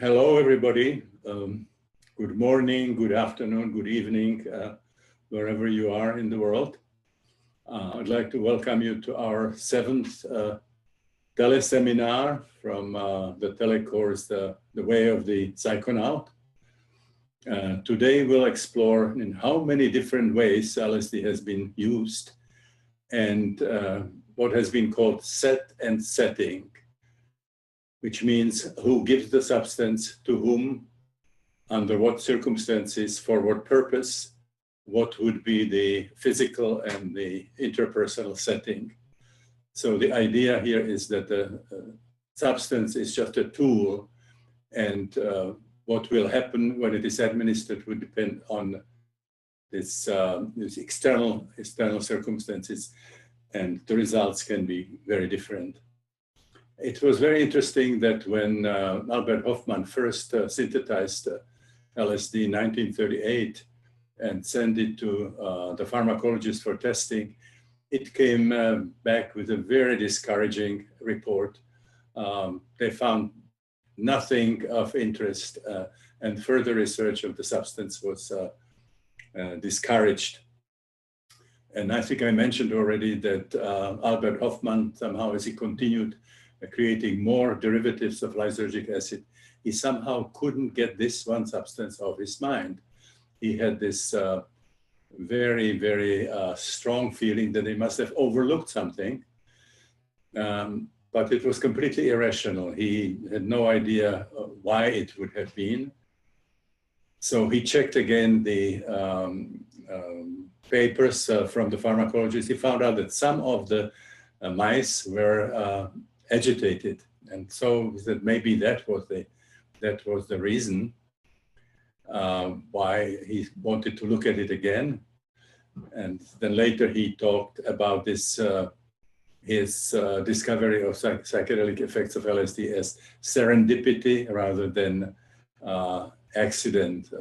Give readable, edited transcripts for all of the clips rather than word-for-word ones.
Hello, everybody. Good morning, good afternoon, good evening, wherever you are in the world. I'd like to welcome you to our seventh teleseminar from the telecourse, The Way of the Psychonaut. Today, we'll explore in how many different ways LSD has been used and what has been called set and setting, which means who gives the substance to whom, under what circumstances, for what purpose, what would be the physical and the interpersonal setting. So the idea here is that the substance is just a tool, and what will happen when it is administered would depend on this external circumstances, and the results can be very different. It was very interesting that when Albert Hofmann first synthesized LSD in 1938 and sent it to the pharmacologist for testing, it came back with a very discouraging report. They found nothing of interest, and further research of the substance was discouraged. And I think I mentioned already that Albert Hofmann, somehow as he continued creating more derivatives of lysergic acid, he somehow couldn't get this one substance off his mind. He had this very, very strong feeling that he must have overlooked something, but it was completely irrational. He had no idea why it would have been. So he checked again the papers from the pharmacologist. He found out that some of the mice were agitated, and so that maybe that was the reason why he wanted to look at it again. And then later he talked about this his discovery of psychedelic effects of LSD as serendipity rather than accident.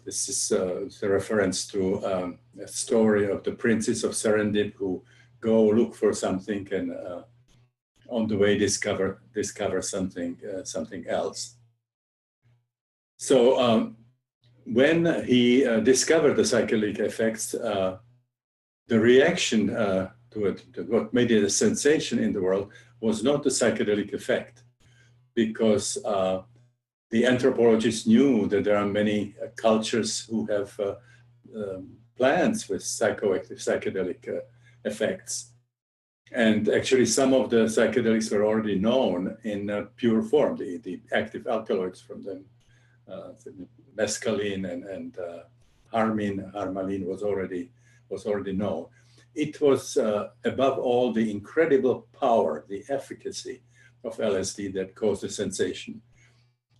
This is a reference to a story of the princes of Serendip who go look for something and on the way discover something else. So when he discovered the psychedelic effects, the reaction to it, what made it a sensation in the world, was not the psychedelic effect, because the anthropologists knew that there are many cultures who have plants with psychoactive psychedelic effects. And actually some of the psychedelics were already known in pure form, the active alkaloids from them, mescaline and harmaline was already known. It was above all the incredible power, the efficacy of LSD that caused the sensation.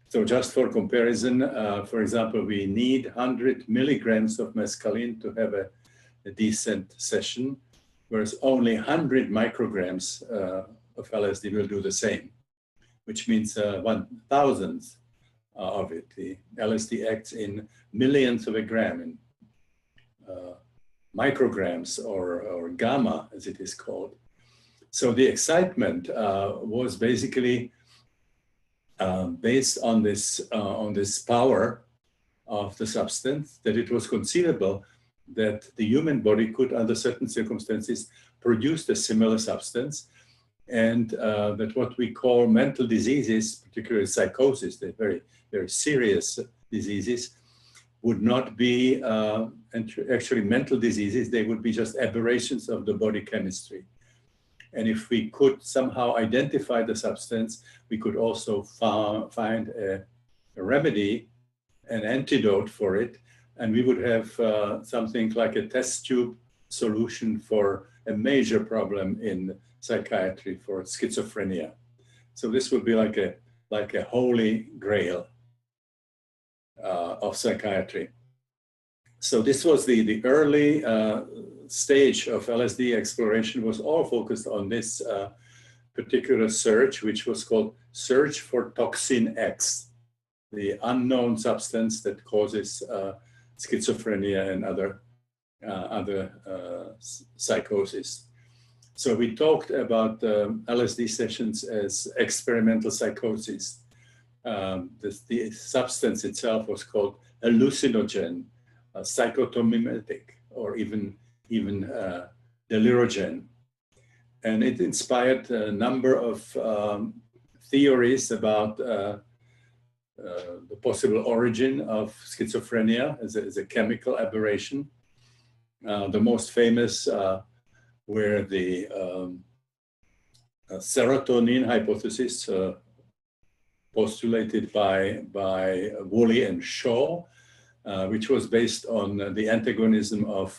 So just for comparison, for example, we need 100 milligrams of mescaline to have a decent session, whereas only 100 micrograms of LSD will do the same, which means 1,000th of it. The LSD acts in millionths of a gram, in micrograms or gamma, as it is called. So the excitement was basically based on this power of the substance, that it was conceivable that the human body could, under certain circumstances, produce a similar substance, and that what we call mental diseases, particularly psychosis, the very, very serious diseases, would not be actually mental diseases. They would be just aberrations of the body chemistry. And if we could somehow identify the substance, we could also find a remedy, an antidote for it, and we would have something like a test tube solution for a major problem in psychiatry, for schizophrenia. So this would be like a holy grail of psychiatry. So this was the early stage of LSD exploration, was all focused on this particular search, which was called Search for Toxin X, the unknown substance that causes schizophrenia and other psychosis. So we talked about LSD sessions as experimental psychosis. The substance itself was called hallucinogen, psychotomimetic, or even delirogen. And it inspired a number of theories about the possible origin of schizophrenia as a chemical aberration. The most famous were the serotonin hypothesis postulated by Woolley and Shaw, which was based on the antagonism of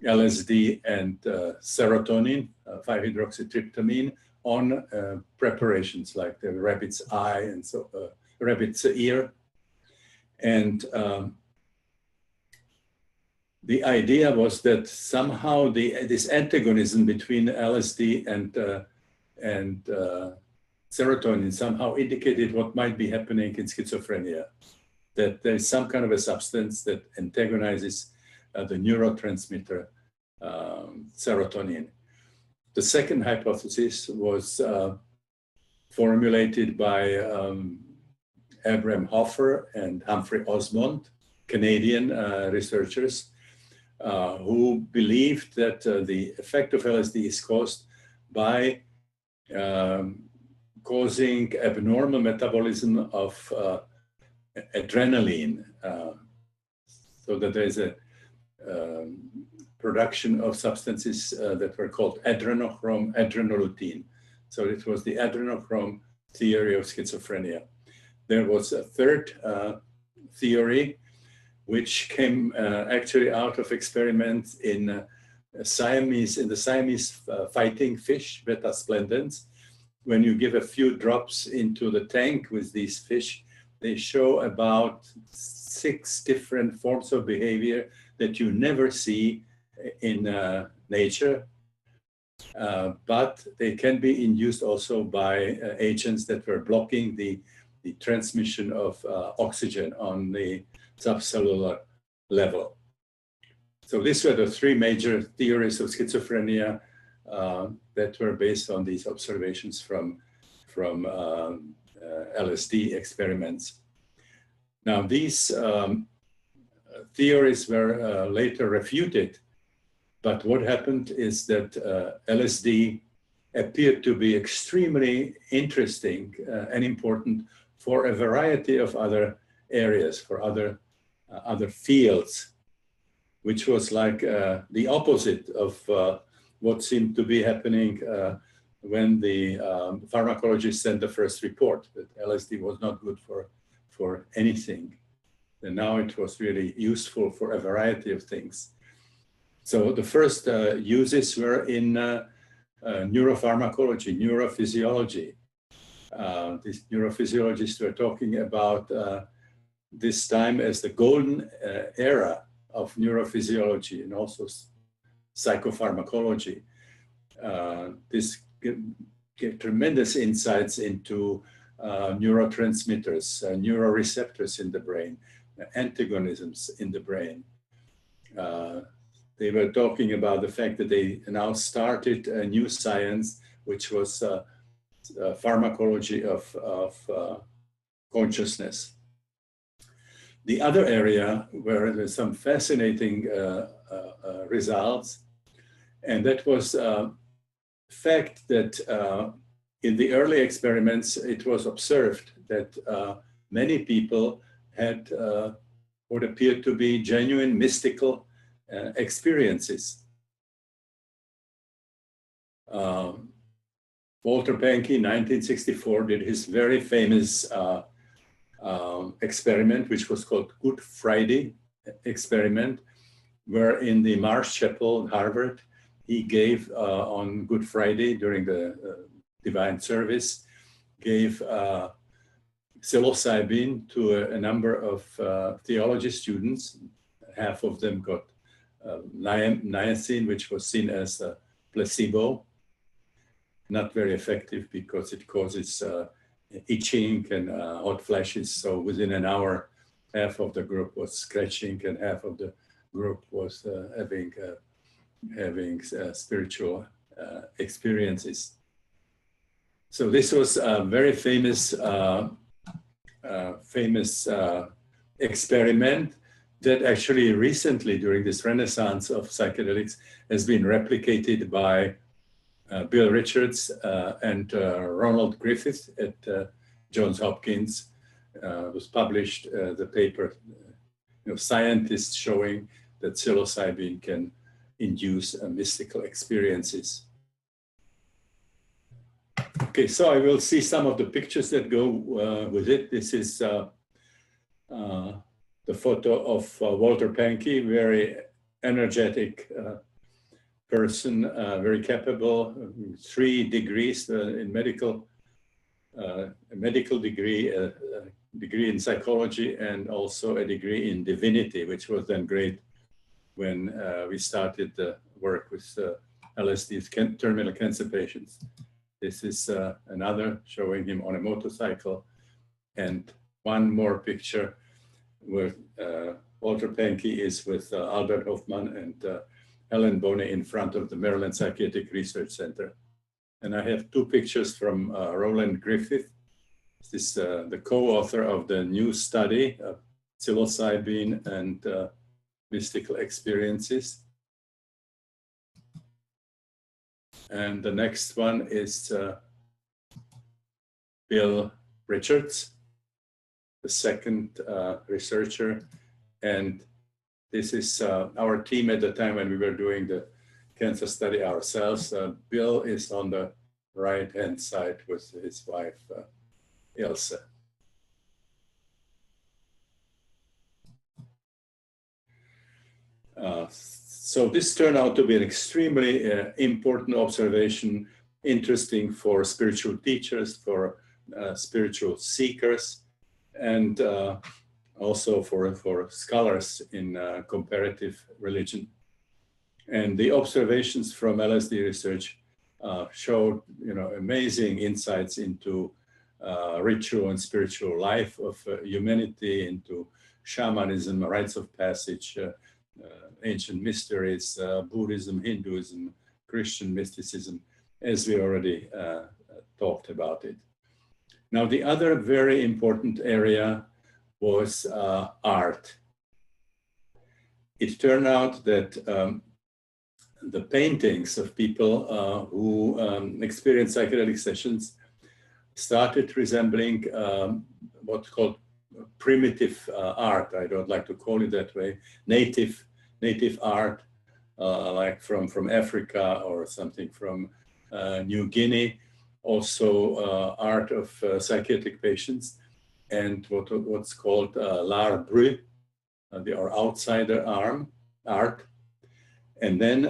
LSD and serotonin, 5-hydroxytryptamine, on preparations like the rabbit's eye and so rabbit's ear. And the idea was that somehow this antagonism between LSD and serotonin somehow indicated what might be happening in schizophrenia, that there's some kind of a substance that antagonizes the neurotransmitter serotonin. The second hypothesis was formulated by Abraham Hoffer and Humphrey Osmond, Canadian researchers, who believed that the effect of LSD is caused by causing abnormal metabolism of adrenaline, so that there is a production of substances that were called adrenochrome, adrenoleukin. So it was the adrenochrome theory of schizophrenia. There was a third theory, which came actually out of experiments in the Siamese fighting fish, Beta splendens. When you give a few drops into the tank with these fish, they show about 6 different forms of behavior that you never see in nature, but they can be induced also by agents that were blocking the transmission of oxygen on the subcellular level. So these were the 3 major theories of schizophrenia that were based on these observations from LSD experiments. Now these theories were later refuted, but what happened is that LSD appeared to be extremely interesting and important for a variety of other areas, for other fields, which was like the opposite of what seemed to be happening when the pharmacologists sent the first report that LSD was not good for anything. And now it was really useful for a variety of things. So the first uses were in neuropharmacology, neurophysiology. These neurophysiologists were talking about this time as the golden era of neurophysiology and also psychopharmacology. This gave tremendous insights into neurotransmitters, neuroreceptors in the brain, antagonisms in the brain. They were talking about the fact that they now started a new science, which was pharmacology of consciousness. The other area where there's some fascinating results, and that was the fact that in the early experiments, it was observed that many people had what appeared to be genuine mystical experiences. Walter Pahnke, 1964, did his very famous experiment, which was called Good Friday experiment, where in the Marsh Chapel, Harvard, he gave on Good Friday during the divine service, gave psilocybin to a number of theology students. Half of them got niacin, which was seen as a placebo. Not very effective because it causes itching and hot flashes. So within an hour, half of the group was scratching and half of the group was having spiritual experiences. So this was a very famous experiment that actually recently, during this renaissance of psychedelics, has been replicated by Bill Richards and Ronald Griffith at Johns Hopkins. Was published the paper, scientists showing that psilocybin can induce mystical experiences. Okay, so I will see some of the pictures that go with it. This is the photo of Walter Pahnke, very energetic person, very capable, 3 degrees in medical, a medical degree, a degree in psychology, and also a degree in divinity, which was then great when we started the work with LSD terminal cancer patients. This is another showing him on a motorcycle, and one more picture where Walter Pahnke is with Albert Hofmann and Helen Boney in front of the Maryland Psychiatric Research Center. And I have 2 pictures from Roland Griffith. This is the co-author of the new study of psilocybin and mystical experiences. And the next one is Bill Richards, the second researcher. And this is our team at the time when we were doing the cancer study ourselves. Bill is on the right-hand side with his wife, Ilse. So this turned out to be an extremely important observation, interesting for spiritual teachers, for spiritual seekers, and also for scholars in comparative religion. And the observations from LSD research showed, amazing insights into ritual and spiritual life of humanity, into shamanism, rites of passage, ancient mysteries, Buddhism, Hinduism, Christian mysticism, as we already talked about it. Now, the other very important area was art. It turned out that the paintings of people who experienced psychedelic sessions started resembling what's called primitive art. I don't like to call it that way. Native art, like from Africa or something from New Guinea. Also art of psychiatric patients, and what's called l'art brut, or outsider art. And then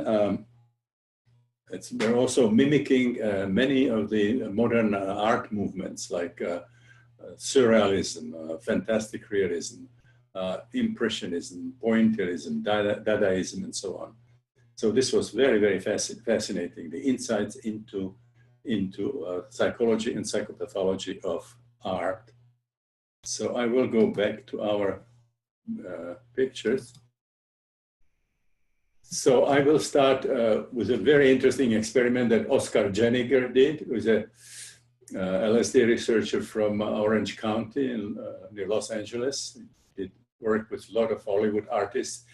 they're also mimicking many of the modern art movements, like surrealism, fantastic realism, impressionism, pointillism, Dadaism, and so on. So this was very, very fascinating, the insights into psychology and psychopathology of art. So I will go back to our pictures. So I will start with a very interesting experiment that Oscar Jeniger did, who is a LSD researcher from Orange County near Los Angeles. He worked with a lot of Hollywood artists,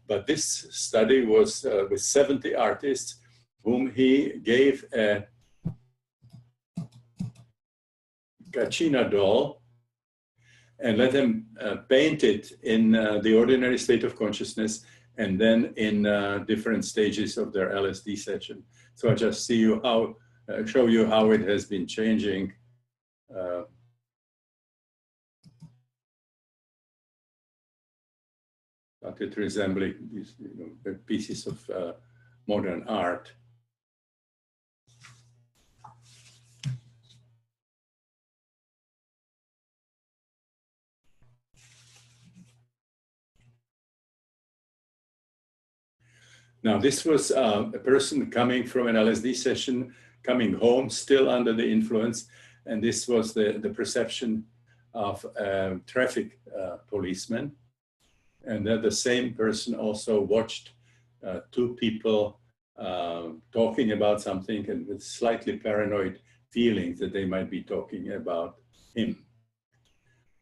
but this study was with 70 artists whom he gave a Kachina doll and let them paint it in the ordinary state of consciousness and then in different stages of their LSD session. So I just show you how it has been changing. Started resembling these pieces of modern art. Now, this was a person coming from an LSD session, coming home, still under the influence. And this was the perception of a traffic policeman. And then the same person also watched 2 people talking about something and with slightly paranoid feelings that they might be talking about him.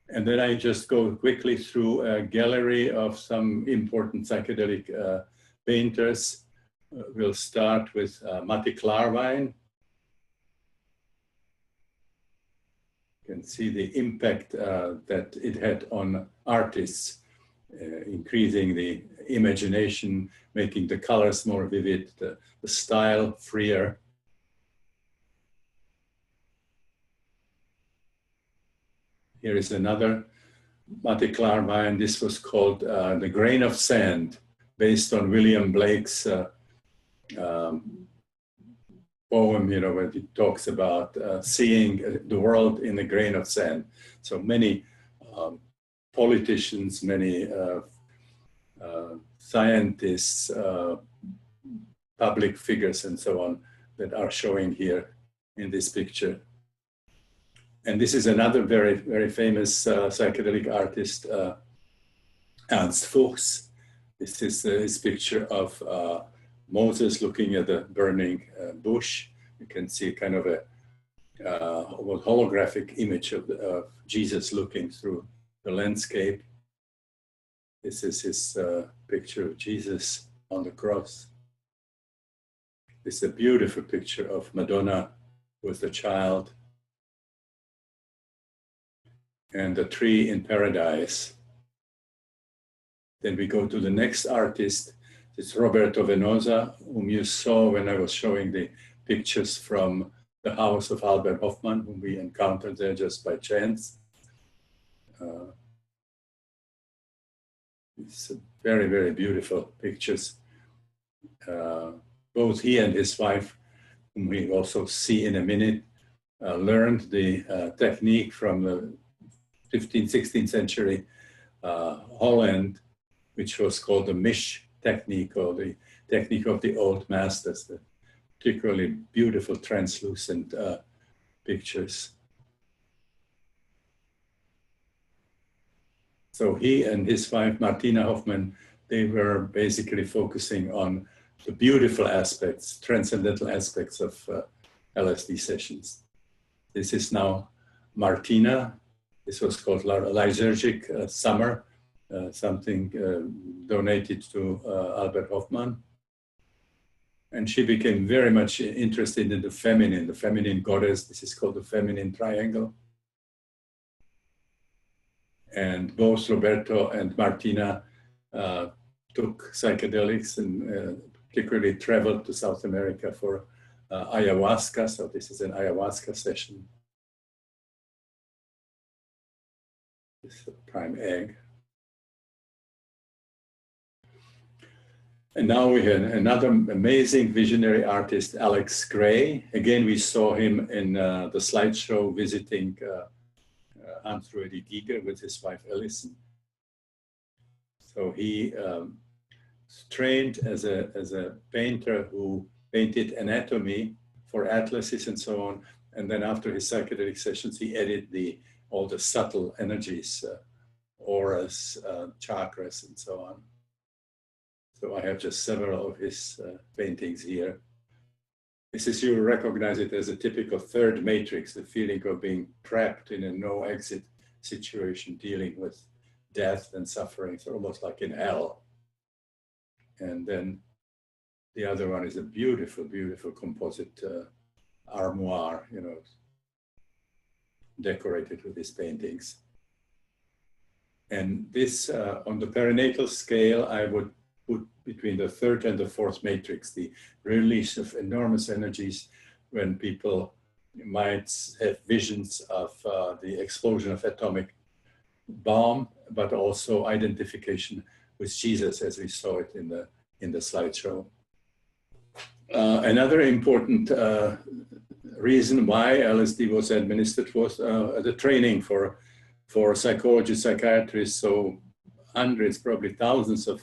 And then I just go quickly through a gallery of some important psychedelic painters. We'll start with Matti Klarwein. You can see the impact that it had on artists, increasing the imagination, making the colors more vivid, the style freer. Here is another Matti Klarwein. This was called The Grain of Sand, based on William Blake's poem, you know, where he talks about seeing the world in a grain of sand. So many politicians, many scientists, public figures, and so on that are showing here in this picture. And this is another very, very famous psychedelic artist, Ernst Fuchs. This is his picture of Moses looking at the burning bush. You can see kind of a holographic image of Jesus looking through the landscape. This is his picture of Jesus on the cross. This is a beautiful picture of Madonna with the child. And the tree in paradise. Then we go to the next artist. It's Roberto Venosa, whom you saw when I was showing the pictures from the house of Albert Hofmann, whom we encountered there just by chance. It's very, very beautiful pictures. Both he and his wife, whom we also see in a minute, learned the technique from the 15th, 16th century Holland, which was called the Misch technique, or the technique of the old masters, the particularly beautiful translucent pictures. So he and his wife, Martina Hofmann, they were basically focusing on the beautiful aspects, transcendental aspects of LSD sessions. This is now Martina. This was called Lysergic Summer, something donated to Albert Hofmann. And she became very much interested in the feminine goddess. This is called the feminine triangle. And both Roberto and Martina took psychedelics and particularly traveled to South America for ayahuasca. So this is an ayahuasca session. This is a prime egg. And now we have another amazing visionary artist, Alex Gray. Again, we saw him in the slideshow visiting Hans-Ruedi Giger with his wife, Ellison. So he trained as a painter who painted anatomy for atlases and so on. And then after his psychedelic sessions, he added all the subtle energies, auras, chakras, and so on. So I have just several of his paintings here. This is, you recognize it as a typical third matrix, the feeling of being trapped in a no exit situation, dealing with death and suffering. It's almost like in hell. And then the other one is a beautiful, beautiful composite armoire, you know, decorated with these paintings. And this, on the perinatal scale, I would put between the third and the fourth matrix, the release of enormous energies when people might have visions of the explosion of atomic bomb, but also identification with Jesus, as we saw it in the slideshow. Another important reason why LSD was administered was the training for psychologists, psychiatrists. So hundreds, probably thousands of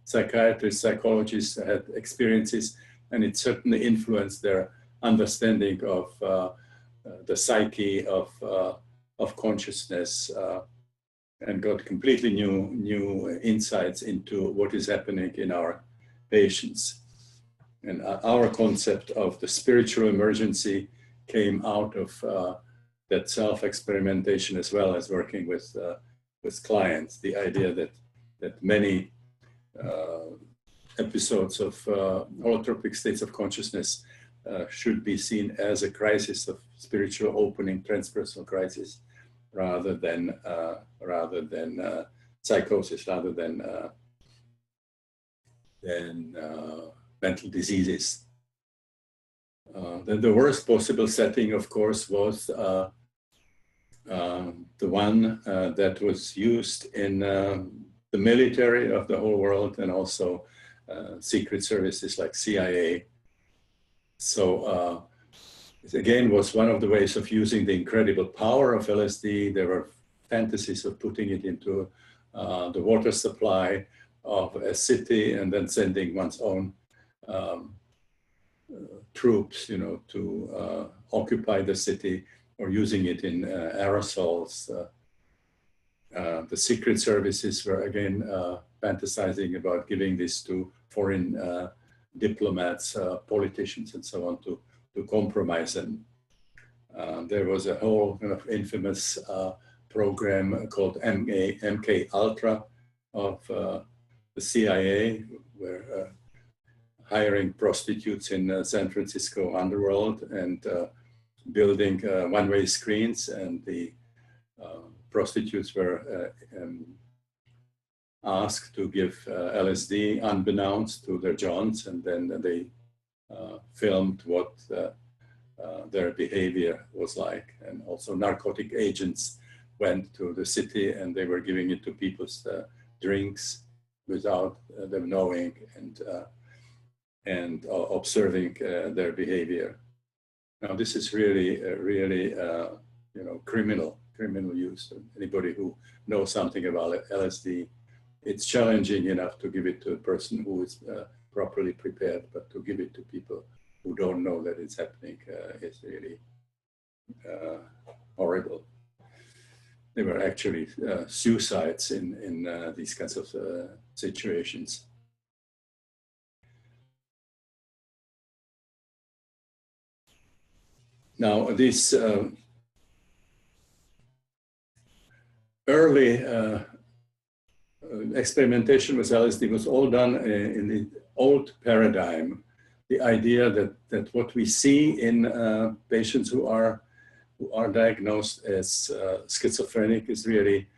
psychiatrists, psychologists had experiences, and it certainly influenced their understanding of the psyche, of consciousness, and got completely new insights into what is happening in our patients. And our concept of the spiritual emergency came out of that self-experimentation as well as working with clients. The idea that many episodes of holotropic states of consciousness should be seen as a crisis of spiritual opening, transpersonal crisis, rather than psychosis, rather than mental diseases. Then the worst possible setting, of course, was the one that was used in the military of the whole world, and also secret services like CIA. So it again was one of the ways of using the incredible power of LSD. There were fantasies of putting it into the water supply of a city and then sending one's own troops, to occupy the city, or using it in aerosols. The secret services were again fantasizing about giving this to foreign diplomats, politicians, and so on to compromise them. There was a whole kind of infamous program called MK Ultra of the CIA, where hiring prostitutes in San Francisco underworld and building one-way screens, and the prostitutes were asked to give LSD unbeknownst to their johns, and then they filmed what their behavior was like. And also narcotic agents went to the city and they were giving it to people's drinks without them knowing, and observing their behavior. Now, this is really criminal use. Anybody who knows something about LSD, it's challenging enough to give it to a person who is properly prepared, but to give it to people who don't know that it's happening is really horrible. There were actually suicides in these kinds of situations. Now, this early experimentation with LSD was all done in the old paradigm. The idea that what we see in patients who are diagnosed as schizophrenic is really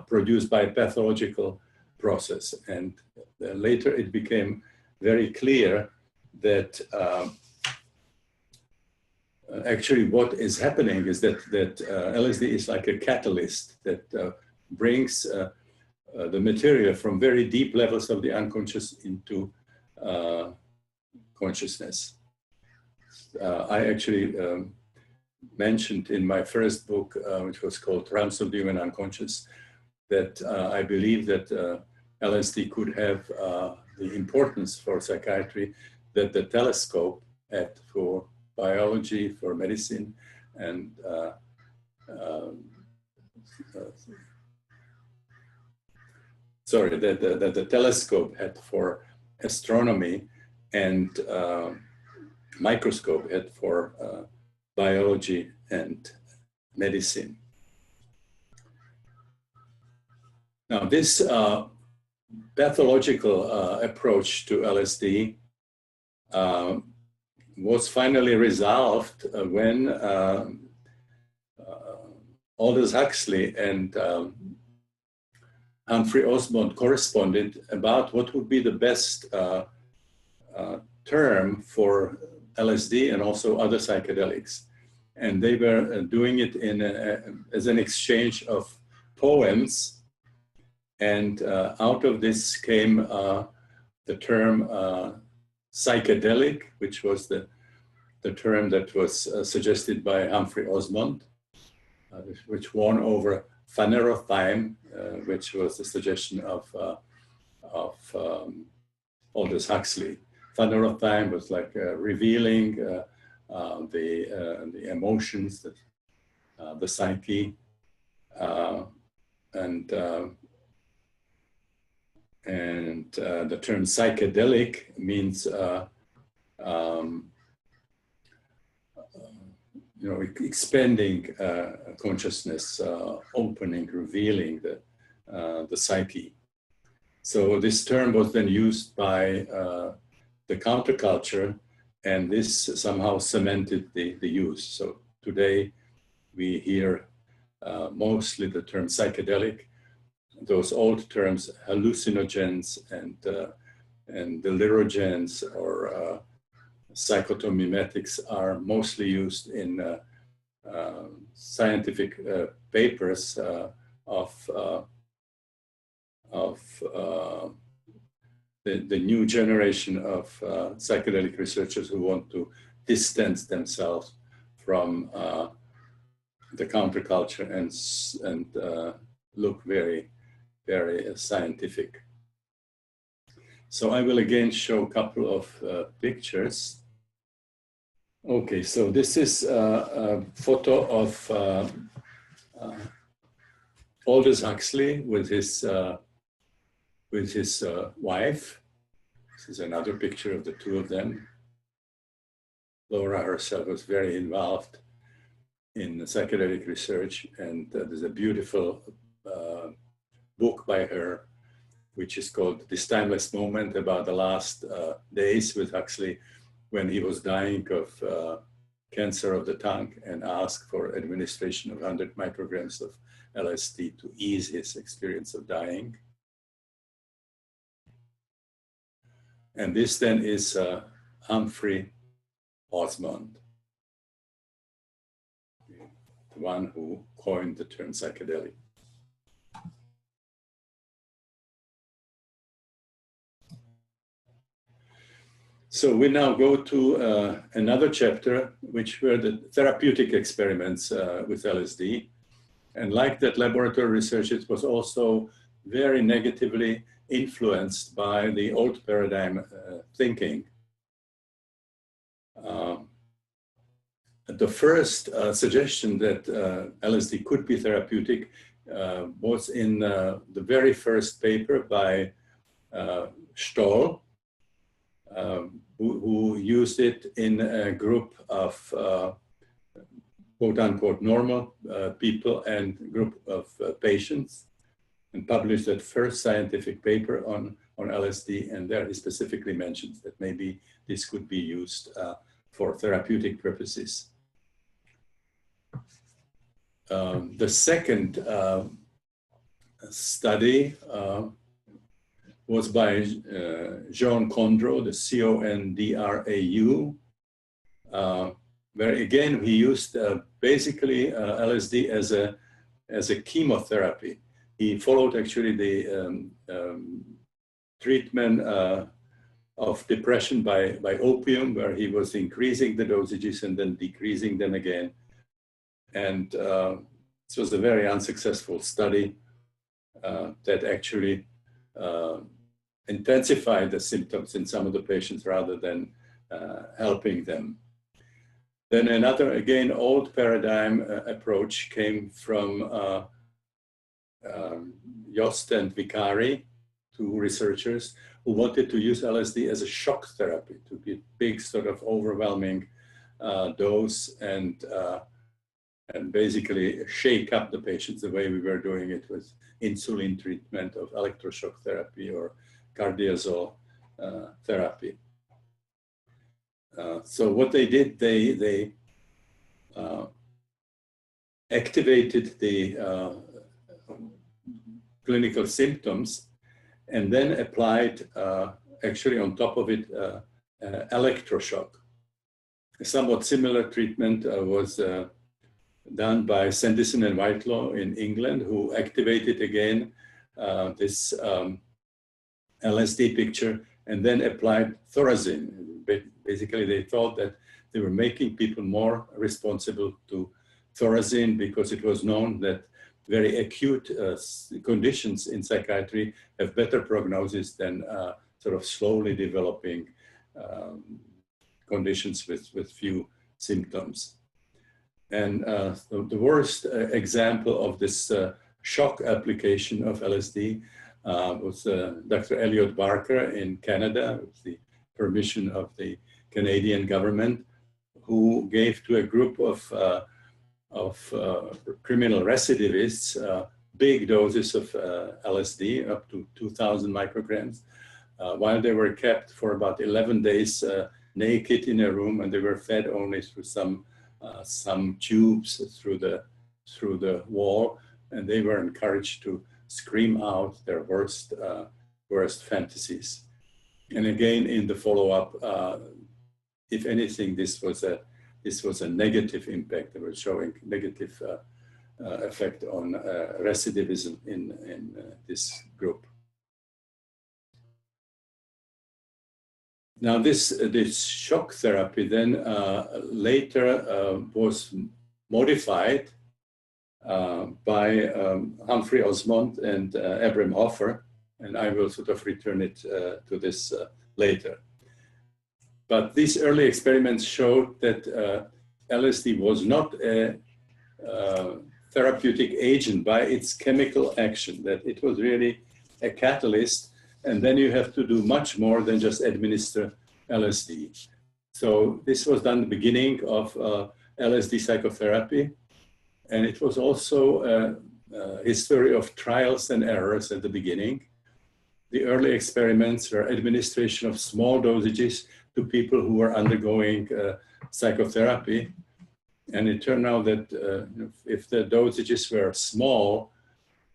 produced by a pathological process. And later it became very clear that actually what is happening is that LSD is like a catalyst that brings the material from very deep levels of the unconscious into consciousness. I actually mentioned in my first book, which was called Realms of the Human Unconscious, that I believe that LSD could have the importance for psychiatry that the telescope had for biology, for medicine, and that the telescope had for astronomy, and microscope had for biology and medicine. Now, this pathological approach to LSD was finally resolved when Aldous Huxley and Humphrey Osmond corresponded about what would be the best term for LSD and also other psychedelics. And they were doing it as an exchange of poems. And out of this came the term psychedelic, which was the term that was suggested by Humphrey Osmond, which won over phanerothym, which was the suggestion of Aldous Huxley. Phanerothym was like revealing the emotions, the psyche, and the term psychedelic means um, expanding consciousness, opening, revealing the psyche. So this term was then used by the counterculture, and this somehow cemented the use. So today we hear mostly the term psychedelic. Those old terms, hallucinogens and delirogens or psychotomimetics, are mostly used in scientific papers of the new generation of psychedelic researchers who want to distance themselves from the counterculture and look very, very scientific. So I will again show a couple of pictures. Okay, so this is a photo of Aldous Huxley with his wife. This is another picture of the two of them. Laura herself was very involved in psychedelic research, and there's a beautiful book by her, which is called This Timeless Moment, about the last days with Huxley when he was dying of cancer of the tongue and asked for administration of 100 micrograms of LSD to ease his experience of dying. And this then is Humphrey Osmond, the one who coined the term psychedelic. So we now go to another chapter, which were the therapeutic experiments with LSD. And like that laboratory research, it was also very negatively influenced by the old paradigm thinking. The first suggestion that LSD could be therapeutic was in the very first paper by Stoll, who used it in a group of quote unquote normal people and group of patients, and published that first scientific paper on LSD. And there he specifically mentions that maybe this could be used for therapeutic purposes. The second study was by Jean Condrau, the C-O-N-D-R-A-U, where again he used basically LSD as a chemotherapy. He followed actually the treatment of depression by opium, where he was increasing the dosages and then decreasing them again. And this was a very unsuccessful study that actually intensified the symptoms in some of the patients rather than helping them. Then another, again, old paradigm approach came from Yost and Vicari, two researchers who wanted to use LSD as a shock therapy, to be a big sort of overwhelming dose and basically shake up the patients the way we were doing it with insulin treatment of electroshock therapy or cardiazol therapy. So what they did, they activated the clinical symptoms and then applied actually on top of it electroshock. A somewhat similar treatment was done by Sandison and Whitelaw in England, who activated again this LSD picture and then applied thorazine. Basically, they thought that they were making people more responsible to thorazine because it was known that very acute conditions in psychiatry have better prognosis than sort of slowly developing conditions with few symptoms. And the worst example of this shock application of LSD was Dr. Elliot Barker in Canada, with the permission of the Canadian government, who gave to a group of criminal recidivists big doses of LSD, up to 2,000 micrograms, while they were kept for about 11 days naked in a room, and they were fed only through some tubes through the wall, and they were encouraged to scream out their worst fantasies. And again, in the follow-up, if anything, this was a negative impact. They were showing negative effect on recidivism in this group. Now, this shock therapy then later was modified by Humphrey Osmond and Abram Hoffer, and I will sort of return it to this later. But these early experiments showed that LSD was not a therapeutic agent by its chemical action, that it was really a catalyst, and then you have to do much more than just administer LSD. So this was done at the beginning of LSD psychotherapy, and it was also a history of trials and errors at the beginning. The early experiments were administration of small dosages to people who were undergoing psychotherapy. And it turned out that if the dosages were small,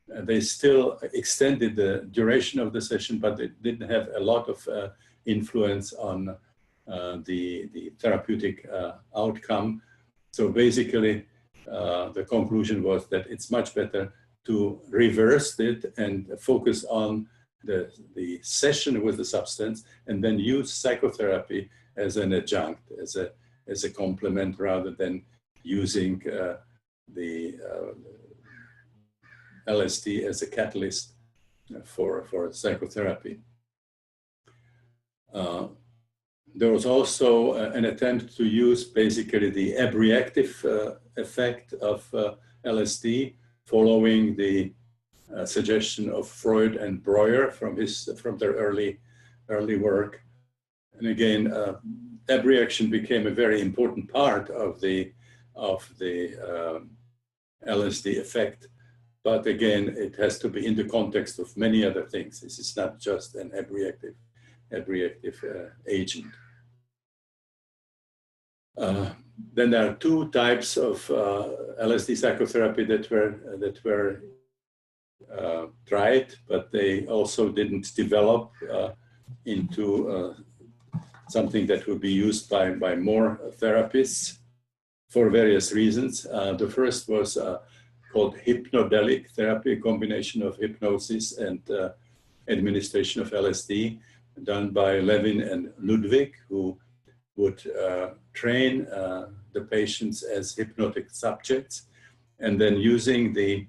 they still extended the duration of the session, but it didn't have a lot of influence on the therapeutic outcome. So basically, the conclusion was that it's much better to reverse it and focus on the session with the substance, and then use psychotherapy as an adjunct, as a complement, rather than using the LSD as a catalyst for psychotherapy. There was also an attempt to use basically the abreactive effect of LSD, following the suggestion of Freud and Breuer from their early work. And again, abreaction became a very important part of the LSD effect. But again, it has to be in the context of many other things. This is not just an abreactive agent. Then there are two types of LSD psychotherapy that were tried, but they also didn't develop into something that would be used by more therapists for various reasons. The first was called hypnodelic therapy, a combination of hypnosis and administration of LSD, done by Levin and Ludwig, who would train the patients as hypnotic subjects, and then using the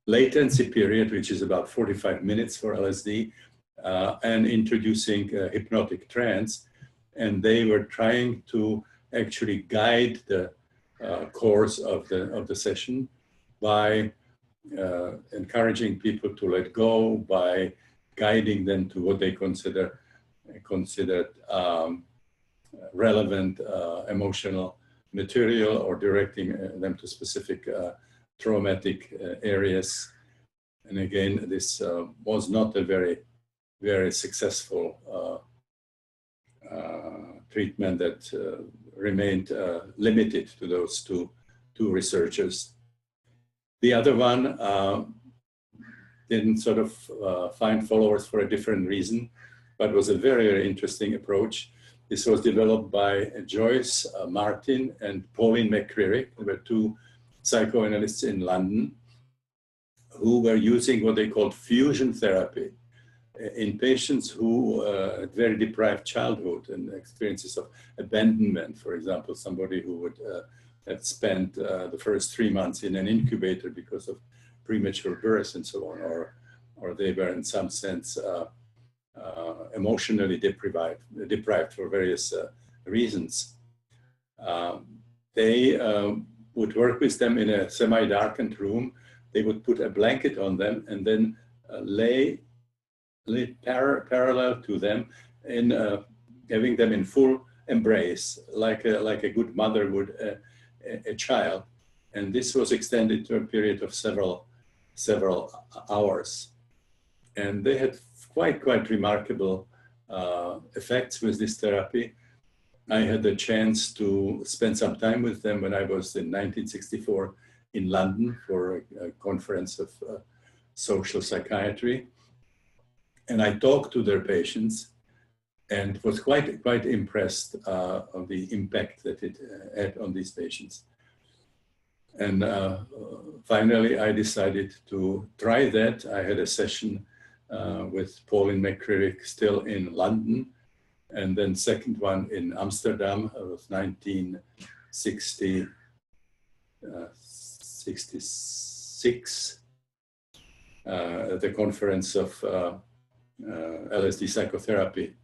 latency period, which is about 45 minutes for LSD, and introducing hypnotic trance. And they were trying to actually guide the course of the session by encouraging people to let go, by guiding them to what they considered relevant emotional material, or directing them to specific traumatic areas. And again, this was not a very, very successful treatment that remained limited to those two researchers. The other one didn't sort of find followers for a different reason, but was a very, very interesting approach. This was developed by Joyce Martin and Pauline McCreary. They were two psychoanalysts in London who were using what they called fusion therapy in patients who had very deprived childhood and experiences of abandonment. For example, somebody who would have spent the first 3 months in an incubator because of premature birth and so on, or they were in some sense emotionally deprived for various reasons. They would work with them in a semi-darkened room. They would put a blanket on them and then lay parallel to them in having them in full embrace, like a good mother would a child. And this was extended to a period of several hours. And they had quite remarkable effects with this therapy. I had the chance to spend some time with them when I was in 1964 in London for a conference of social psychiatry. And I talked to their patients and was quite impressed on the impact that it had on these patients. And finally, I decided to try that. I had a session with Pauline McCririck still in London, and then second one in Amsterdam of 1966 at the conference of LSD psychotherapy.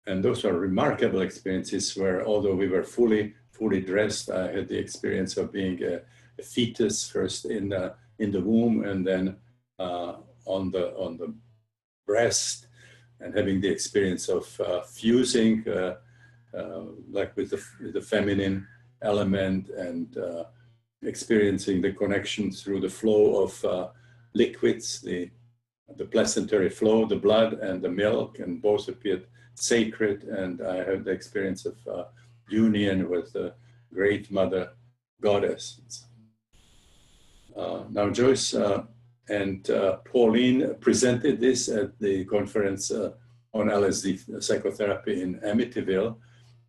And those are remarkable experiences where, although we were fully dressed, I had the experience of being a fetus first in the womb and then on the breast, and having the experience of fusing like with the feminine element, and experiencing the connection through the flow of liquids, the placentary flow, the blood and the milk, and both appeared sacred. And I had the experience of union with the great mother goddess. Now Joyce and Pauline presented this at the conference on LSD psychotherapy in Amityville,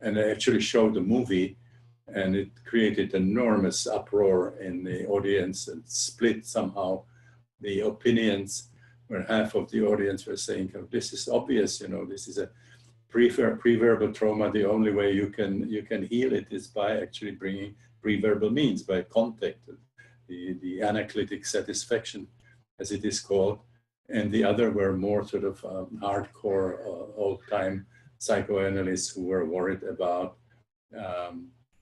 and I actually showed the movie, and it created enormous uproar in the audience and split somehow the opinions, where half of the audience were saying, oh, this is obvious, this is a preverbal trauma. The only way you can heal it is by actually bringing preverbal means, by contact, the anaclitic satisfaction, as it is called. And the other were more sort of hardcore, old-time psychoanalysts who were worried about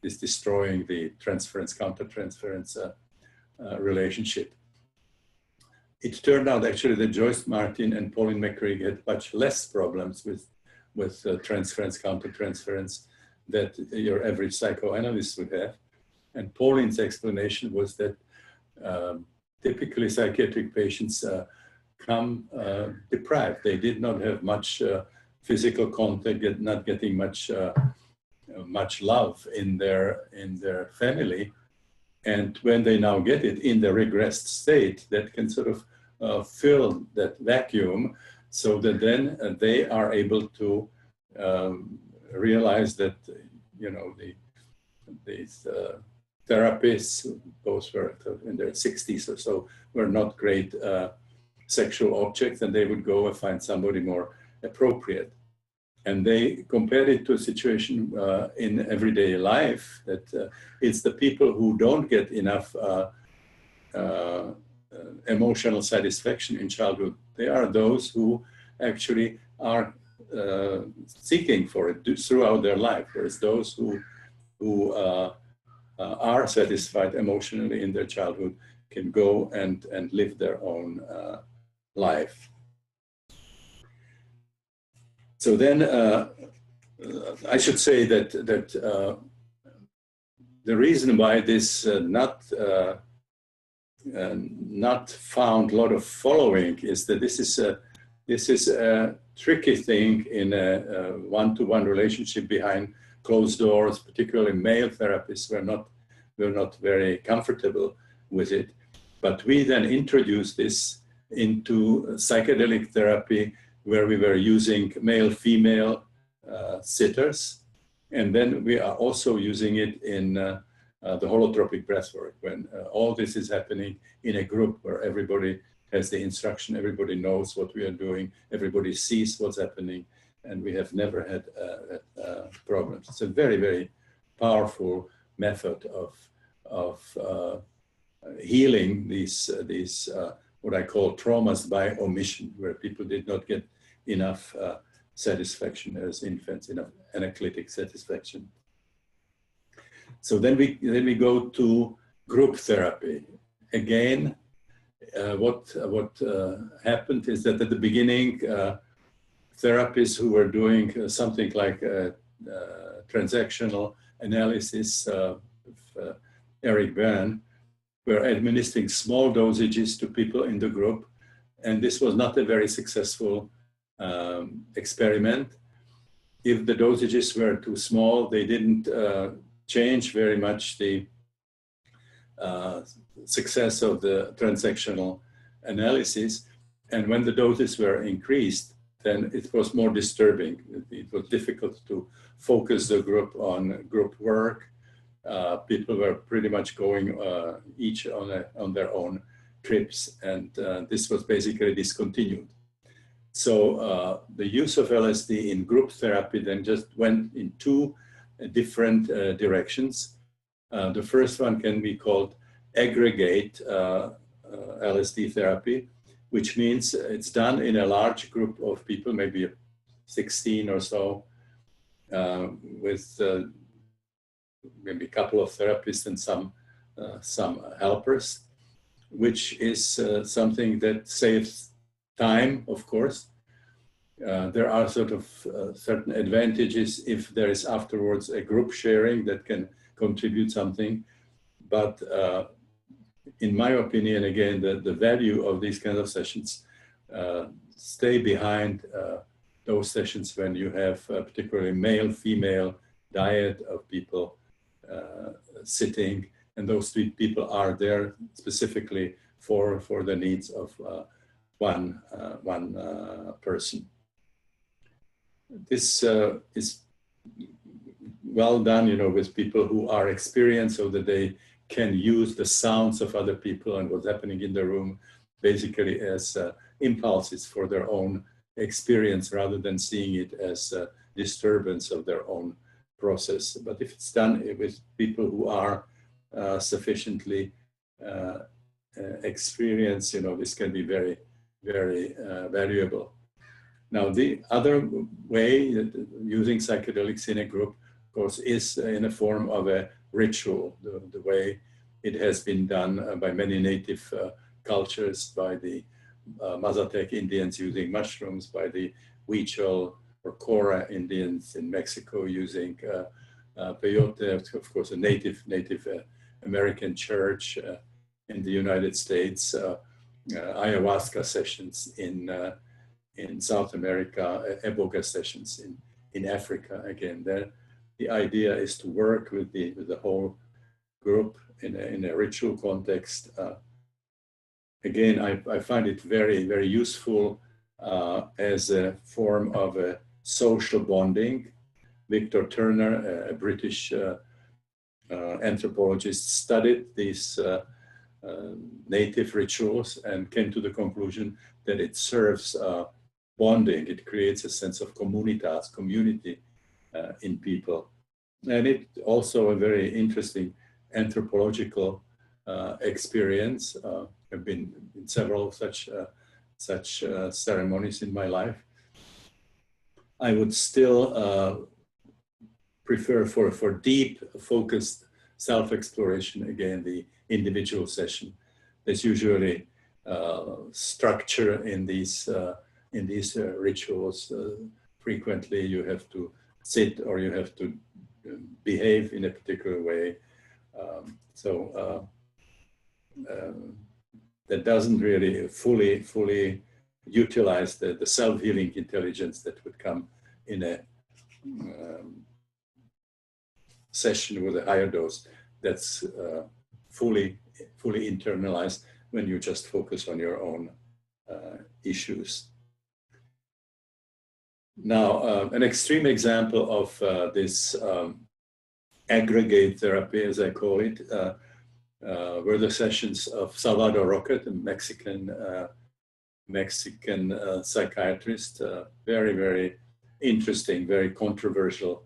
this destroying the transference-countertransference relationship. It turned out actually that Joyce Martin and Pauline McCririck had much less problems with transference-countertransference that your average psychoanalyst would have. And Pauline's explanation was that typically psychiatric patients come deprived. They did not have much physical contact, not getting much love in their family. And when they now get it in the regressed state, that can sort of fill that vacuum, so that then they are able to realize that, these therapists, both were in their 60s or so, were not great sexual objects, and they would go and find somebody more appropriate. And they compared it to a situation in everyday life, that it's the people who don't get enough emotional satisfaction in childhood. They are those who actually are seeking for it throughout their life, whereas those who are satisfied emotionally in their childhood can go and live their own life. So then I should say that the reason why this not found a lot of following is that this is a tricky thing in a one-to-one relationship behind closed doors. Particularly male therapists were not very comfortable with it. But we then introduced this into psychedelic therapy, where we were using male-female sitters. And then we are also using it in the holotropic breathwork, when all this is happening in a group where everybody has the instruction, everybody knows what we are doing, everybody sees what's happening, and we have never had problems. It's a very, very powerful method of healing these what I call traumas by omission, where people did not get enough satisfaction as infants, enough anaclitic satisfaction. So then we go to group therapy. Again, what happened is that at the beginning, therapists who were doing something like transactional analysis of Eric Berne were administering small dosages to people in the group. And this was not a very successful experiment. If the dosages were too small, they didn't change very much the success of the transactional analysis. And when the doses were increased, then it was more disturbing. It was difficult to focus the group on group work. People were pretty much going each on their own trips, and this was basically discontinued. So the use of LSD in group therapy then just went in two different directions. The first one can be called aggregate LSD therapy, which means it's done in a large group of people, maybe 16 or so, with maybe a couple of therapists and some helpers, which is something that saves time, of course. There are sort of certain advantages if there is afterwards a group sharing that can contribute something. But in my opinion, again, the value of these kinds of sessions stay behind those sessions when you have particularly male-female diet of people sitting, and those three people are there specifically for the needs of one person. This is well done, with people who are experienced so that they can use the sounds of other people and what's happening in the room basically as impulses for their own experience rather than seeing it as a disturbance of their own process. But if it's done with people who are sufficiently experienced, this can be very, very valuable. Now, the other way using psychedelics in a group, of course, is in a form of a ritual, the way it has been done by many native cultures, by the Mazatec Indians using mushrooms, by the Huichol or Cora Indians in Mexico using peyote, of course, a native American church in the United States, ayahuasca sessions in South America, Eboga sessions in Africa. Again, the idea is to work with the whole group in a ritual context. Again, I find it very, very useful as a form of a social bonding. Victor Turner, a British anthropologist, studied these native rituals and came to the conclusion that it serves bonding. It creates a sense of communitas, community in people. And it also a very interesting anthropological experience. I've been in several such ceremonies in my life. I would still prefer for deep, focused self-exploration, again, the individual session. There's usually structure in these rituals. Frequently, you have to sit or you have to behave in a particular way. That doesn't really fully utilize the self-healing intelligence that would come in a session with a higher dose that's fully internalized when you just focus on your own issues. Now, an extreme example of this aggregate therapy, as I call it, were the sessions of Salvador Roca, the Mexican psychiatrist, very, very interesting, very controversial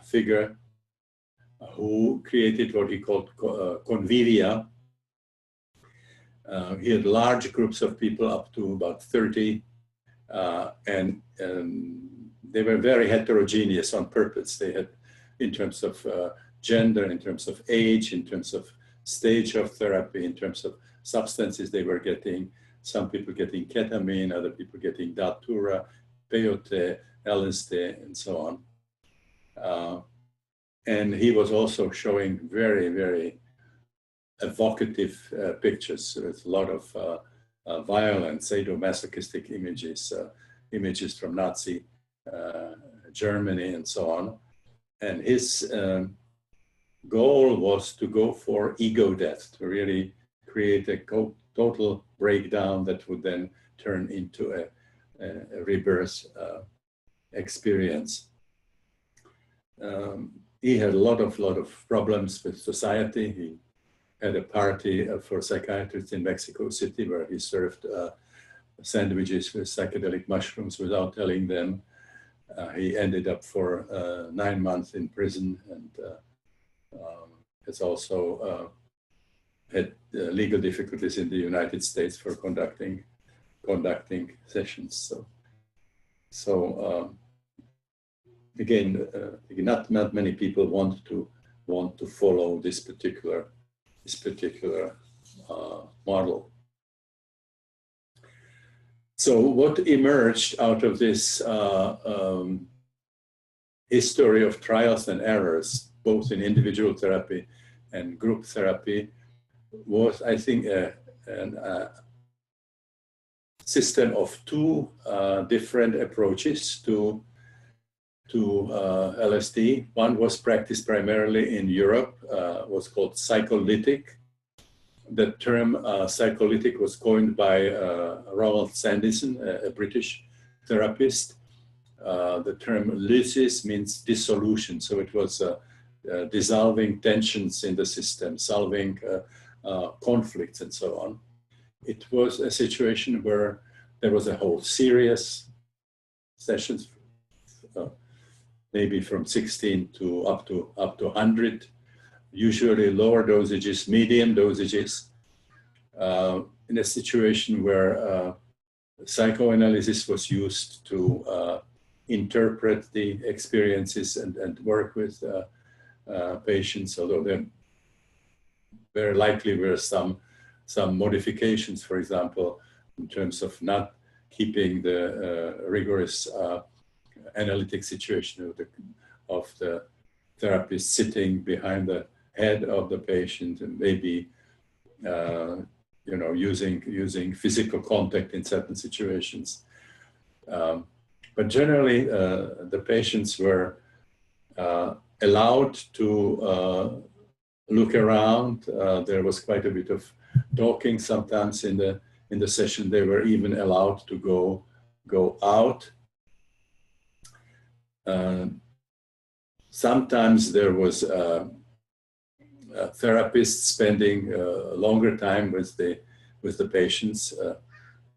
figure who created what he called convivia. He had large groups of people, up to about 30, and they were very heterogeneous on purpose. They had, in terms of gender, in terms of age, in terms of stage of therapy, in terms of substances they were getting, some people getting ketamine, other people getting datura, peyote, LSD, and so on. And he was also showing very, very evocative pictures with a lot of violent, sadomasochistic images, images from Nazi Germany and so on. And his goal was to go for ego death, to really create a total breakdown that would then turn into a rebirth experience. He had a lot of problems with society. He had a party for psychiatrists in Mexico City where he served sandwiches with psychedelic mushrooms without telling them. He ended up for 9 months in prison, and has also had legal difficulties in the United States for conducting sessions. So again, not many people want to follow this particular model. So what emerged out of this history of trials and errors, both in individual therapy and group therapy, was, I think, a system of two different approaches to LSD. One was practiced primarily in Europe, was called psycholytic. The term psycholytic was coined by Ronald Sandison, a British therapist. The term lysis means dissolution, so it was dissolving tensions in the system, solving conflicts and so on. It was a situation where there was a whole series sessions, maybe from 16 to up to 100, usually lower dosages, medium dosages, in a situation where psychoanalysis was used to interpret the experiences and work with patients, although there very likely were some modifications, for example, in terms of not keeping the rigorous analytic situation of the therapist sitting behind the head of the patient, and maybe using physical contact in certain situations. But generally, the patients were allowed to look around. There was quite a bit of talking sometimes in the session. They were even allowed to go out. Sometimes there was a therapist spending longer time with the patients.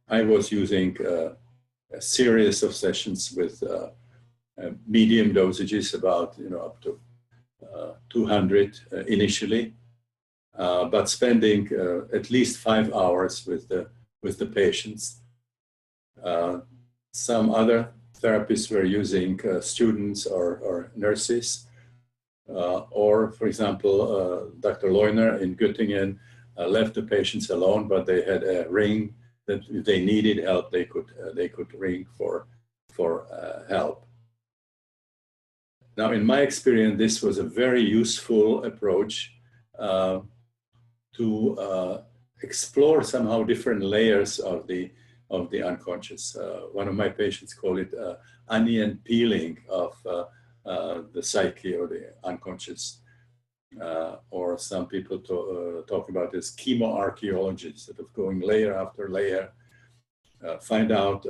I was using a series of sessions with medium dosages, about up to 200 initially, but spending at least 5 hours with the patients. Some other therapists were using students or nurses, or, for example, Dr. Leuner in Göttingen left the patients alone, but they had a ring that if they needed help, they could ring for help. Now, in my experience, this was a very useful approach to explore somehow different layers of the unconscious. One of my patients called it onion peeling of the psyche or the unconscious, or some people talk about this chemoarchaeology, sort of going layer after layer, find out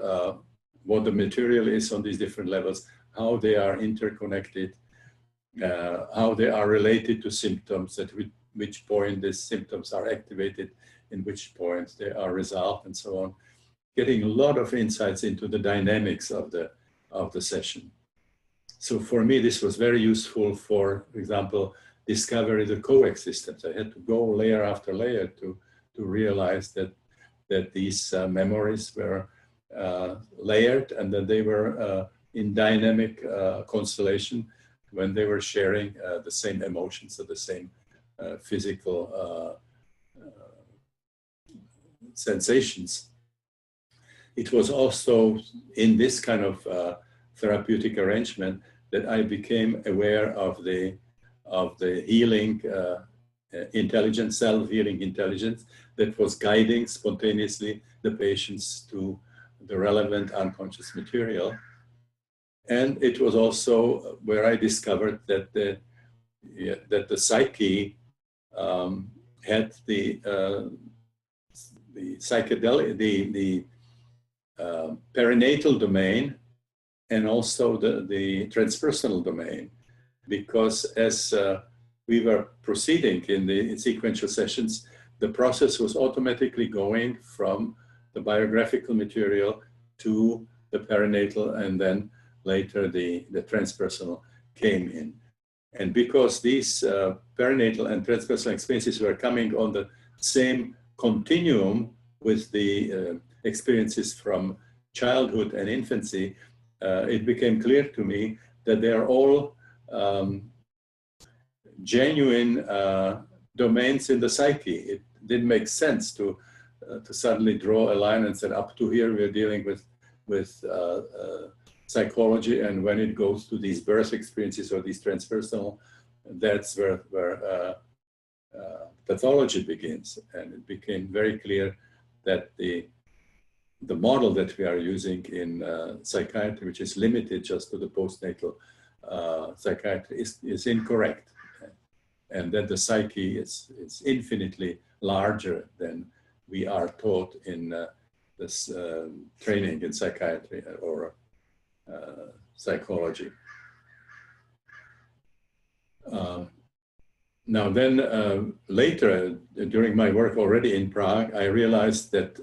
what the material is on these different levels, how they are interconnected, how they are related to symptoms, at which point the symptoms are activated, in which point they are resolved, and so on. Getting a lot of insights into the dynamics of the session. So for me, this was very useful for example, discovery the coexistence. I had to go layer after layer to realize that these memories were layered, and that they were in dynamic constellation when they were sharing the same emotions or the same physical sensations. it was also in this kind of therapeutic arrangement that I became aware of the healing intelligence, self-healing intelligence that was guiding spontaneously the patients to the relevant unconscious material. And it was also where I discovered that the psyche had the psychedelic, the perinatal domain, and also the transpersonal domain, because as we were proceeding in the sequential sessions, the process was automatically going from the biographical material to the perinatal, and then later the transpersonal came in. And because these perinatal and transpersonal experiences were coming on the same continuum with the experiences from childhood and infancy, it became clear to me that they are all genuine domains in the psyche. It didn't make sense to suddenly draw a line and say, up to here we're dealing with psychology, and when it goes to these birth experiences or these transpersonal, that's where pathology begins. And it became very clear that the model that we are using in psychiatry, which is limited just to the postnatal psychiatry, is incorrect, and that the psyche is infinitely larger than we are taught in this training in psychiatry or psychology. Now then, later, during my work already in Prague, I realized that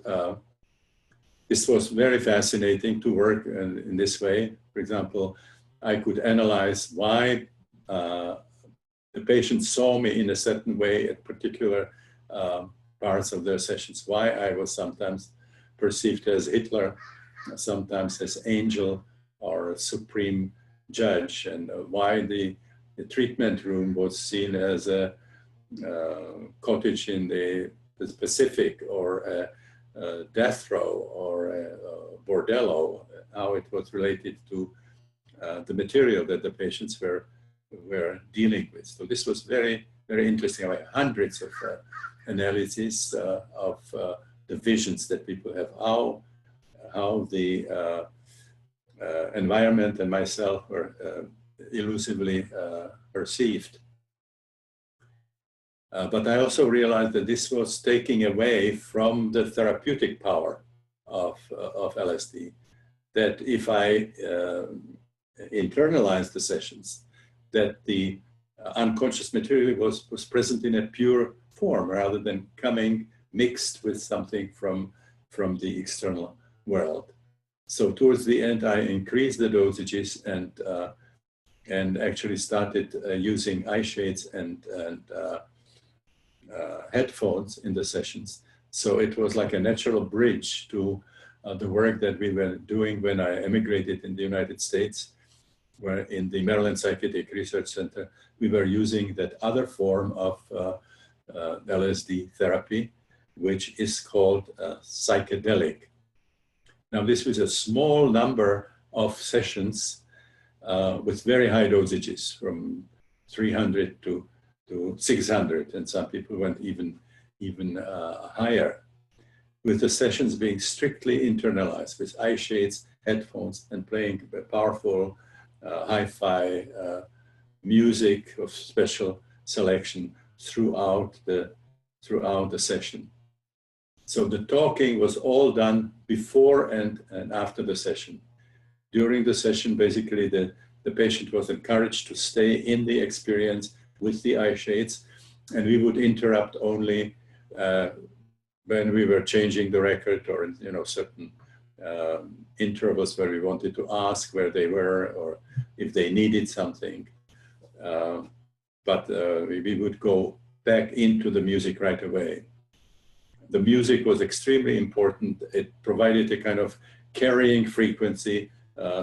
this was very fascinating to work in this way. For example, I could analyze why the patient saw me in a certain way at particular parts of their sessions, why I was sometimes perceived as Hitler, sometimes as angel or a supreme judge, and why the treatment room was seen as a cottage in the Pacific, or a death row, or a bordello, how it was related to the material that the patients were dealing with. So this was very, very interesting. Hundreds of analyses of the visions that people have, how the environment and myself were elusively perceived. But I also realized that this was taking away from the therapeutic power of LSD, that if I internalize the sessions, that the unconscious material was present in a pure form rather than coming mixed with something from the external world. So towards the end, I increased the dosages and actually started using eye shades and headphones in the sessions. So it was like a natural bridge to the work that we were doing when I emigrated in the United States, where in the Maryland Psychiatric Research Center, we were using that other form of LSD therapy, which is called psychedelic. Now, this was a small number of sessions with very high dosages, from 300 to 600, and some people went even higher, with the sessions being strictly internalized with eye shades, headphones, and playing powerful hi-fi music of special selection throughout the session. So the talking was all done before and after the session. During the session, basically the patient was encouraged to stay in the experience with the eye shades, and we would interrupt only when we were changing the record, or certain intervals where we wanted to ask where they were or if they needed something. But we would go back into the music right away. The music was extremely important. It provided a kind of carrying frequency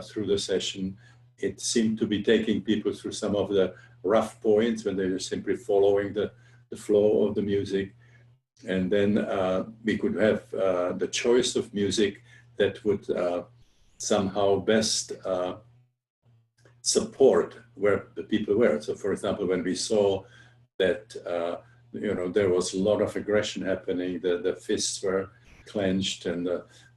through the session. It seemed to be taking people through some of the rough points when they were simply following the flow of the music. And then we could have the choice of music that would somehow best support where the people were. So, for example, when we saw that there was a lot of aggression happening, the fists were clenched and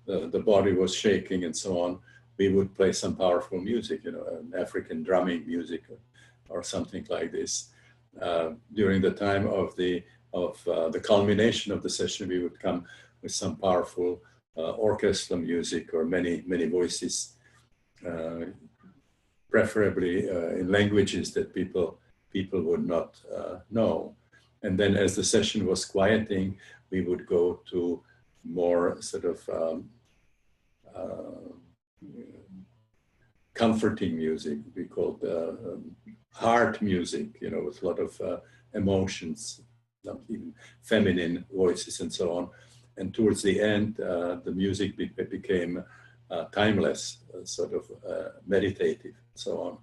the body was shaking and so on, we would play some powerful music, an African drumming music or something like this. During the time of the culmination of the session, we would come with some powerful orchestral music or many voices, preferably in languages that people would not know. And then as the session was quieting, we would go to more sort of comforting music. We called heart music, with a lot of emotions, even feminine voices and so on. And towards the end, the music became timeless, sort of meditative, and so on.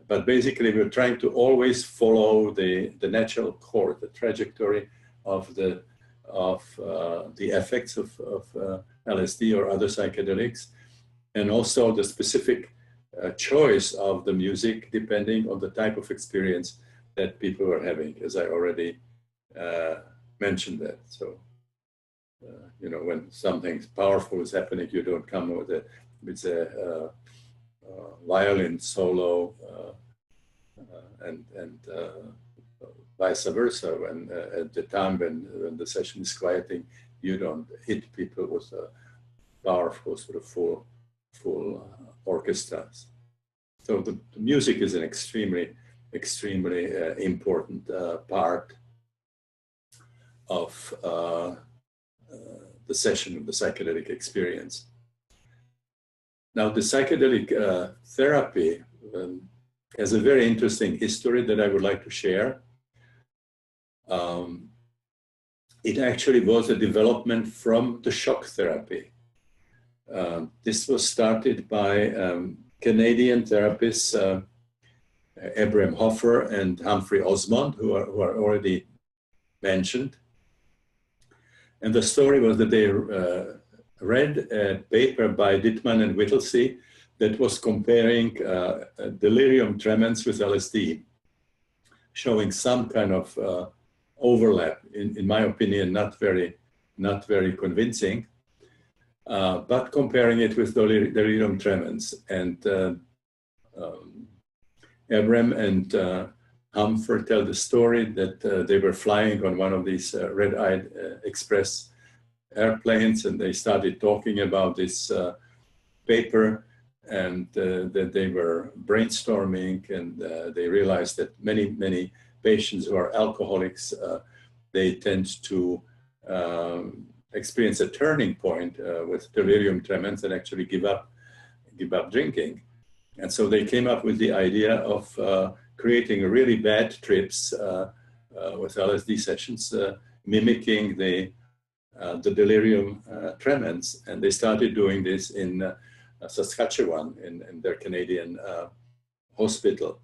But basically, we're trying to always follow the natural course, the trajectory of the effects of LSD or other psychedelics, and also the specific choice of the music depending on the type of experience that people were having, as I already mentioned that. So, when something powerful is happening, you don't come with a violin solo and vice versa. When at the time when the session is quieting, you don't hit people with a powerful sort of full orchestras. So the music is an extremely important part of the session of the psychedelic experience. Now, the psychedelic therapy has a very interesting history that I would like to share. It actually was a development from the shock therapy. This was started by Canadian therapists, Abraham Hoffer and Humphrey Osmond, who are already mentioned. And the story was that they read a paper by Dittman and Whittlesey that was comparing delirium tremens with LSD, showing some kind of overlap, in my opinion, not very convincing, but comparing it with delirium tremens. And Abraham and Humphrey tell the story that they were flying on one of these red-eyed express airplanes, and they started talking about this paper, and that they were brainstorming, and they realized that many patients who are alcoholics, they tend to experience a turning point with delirium tremens and actually give up drinking. And so they came up with the idea of creating really bad trips with LSD sessions, mimicking the delirium tremens. And they started doing this in Saskatchewan, in their Canadian hospital.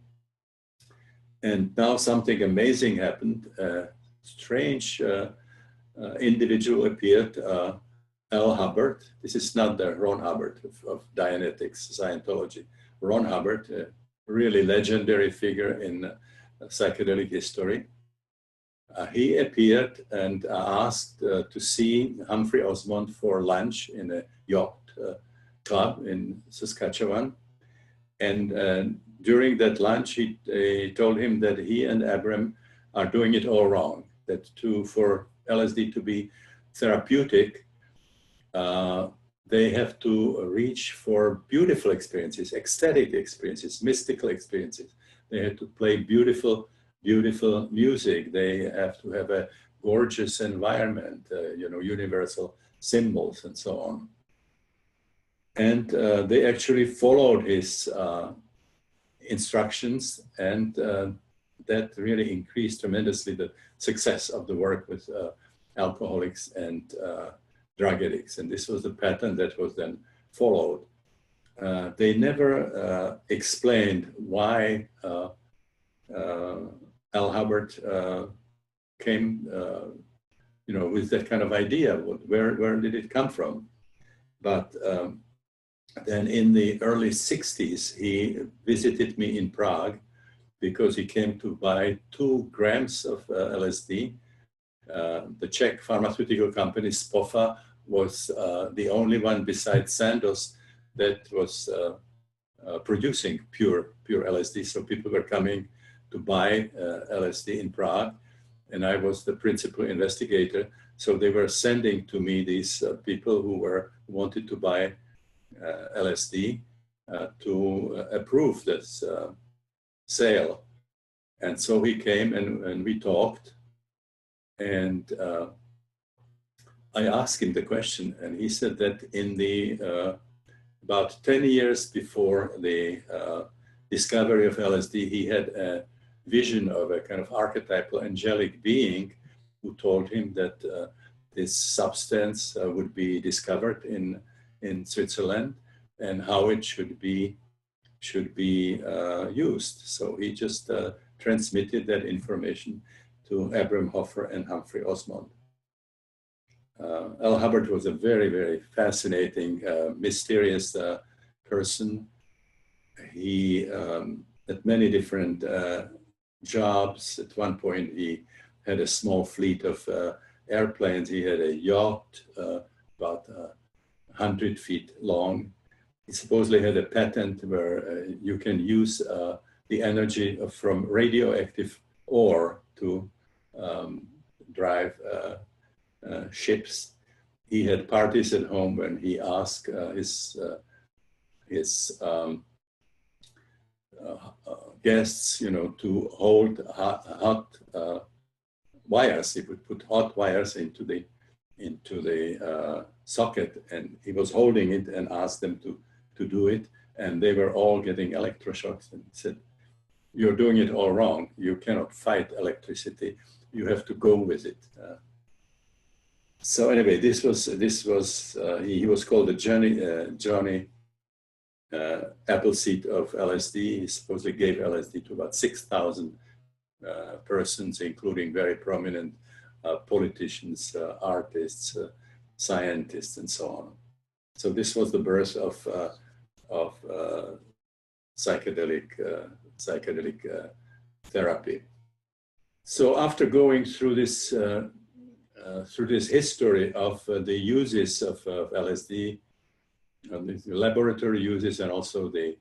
And now something amazing happened. A strange individual appeared, L. Hubbard. This is not the Ron Hubbard of Dianetics, Scientology. Ron Hubbard, a really legendary figure in psychedelic history. He appeared and asked to see Humphrey Osmond for lunch in a yacht club in Saskatchewan. And during that lunch, he told him that he and Abraham are doing it all wrong, that for LSD to be therapeutic, they have to reach for beautiful experiences, ecstatic experiences, mystical experiences. They have to play beautiful music. They have to have a gorgeous environment, universal symbols and so on. And they actually followed his instructions, and that really increased tremendously the success of the work with alcoholics and drug addicts. And this was the pattern that was then followed. They never explained why L. Hubbard came with that kind of idea. Where did it come from? But then in the early 60s, he visited me in Prague because he came to buy 2 grams of LSD. The Czech pharmaceutical company Spofa was the only one besides Sandoz that was producing pure LSD. So people were coming to buy LSD in Prague, and I was the principal investigator. So they were sending to me these people who wanted to buy LSD to approve this sale. And so he came and we talked, and I asked him the question, and he said that in the about 10 years before the discovery of LSD, he had a vision of a kind of archetypal angelic being who told him that this substance would be discovered in Switzerland and how it should be used. So he just transmitted that information to Abram Hoffer and Humphrey Osmond. L. Hubbard was a very, very fascinating, mysterious person. He had many different jobs. At one point, he had a small fleet of airplanes. He had a yacht about 100 feet long. He supposedly had a patent where you can use the energy from radioactive ore to drive ships. He had parties at home when he asked his guests, to hold hot wires. He would put hot wires into the socket, and he was holding it and asked them to do it, and they were all getting electroshocks. And he said, "You're doing it all wrong. You cannot fight electricity. You have to go with it." So anyway, he was called the Johnny Appleseed of LSD. He supposedly gave LSD to about 6,000 persons, including very prominent politicians, artists, scientists, and so on. So this was the birth of psychedelic therapy. So after going through this history of the uses of LSD, the laboratory uses, and also the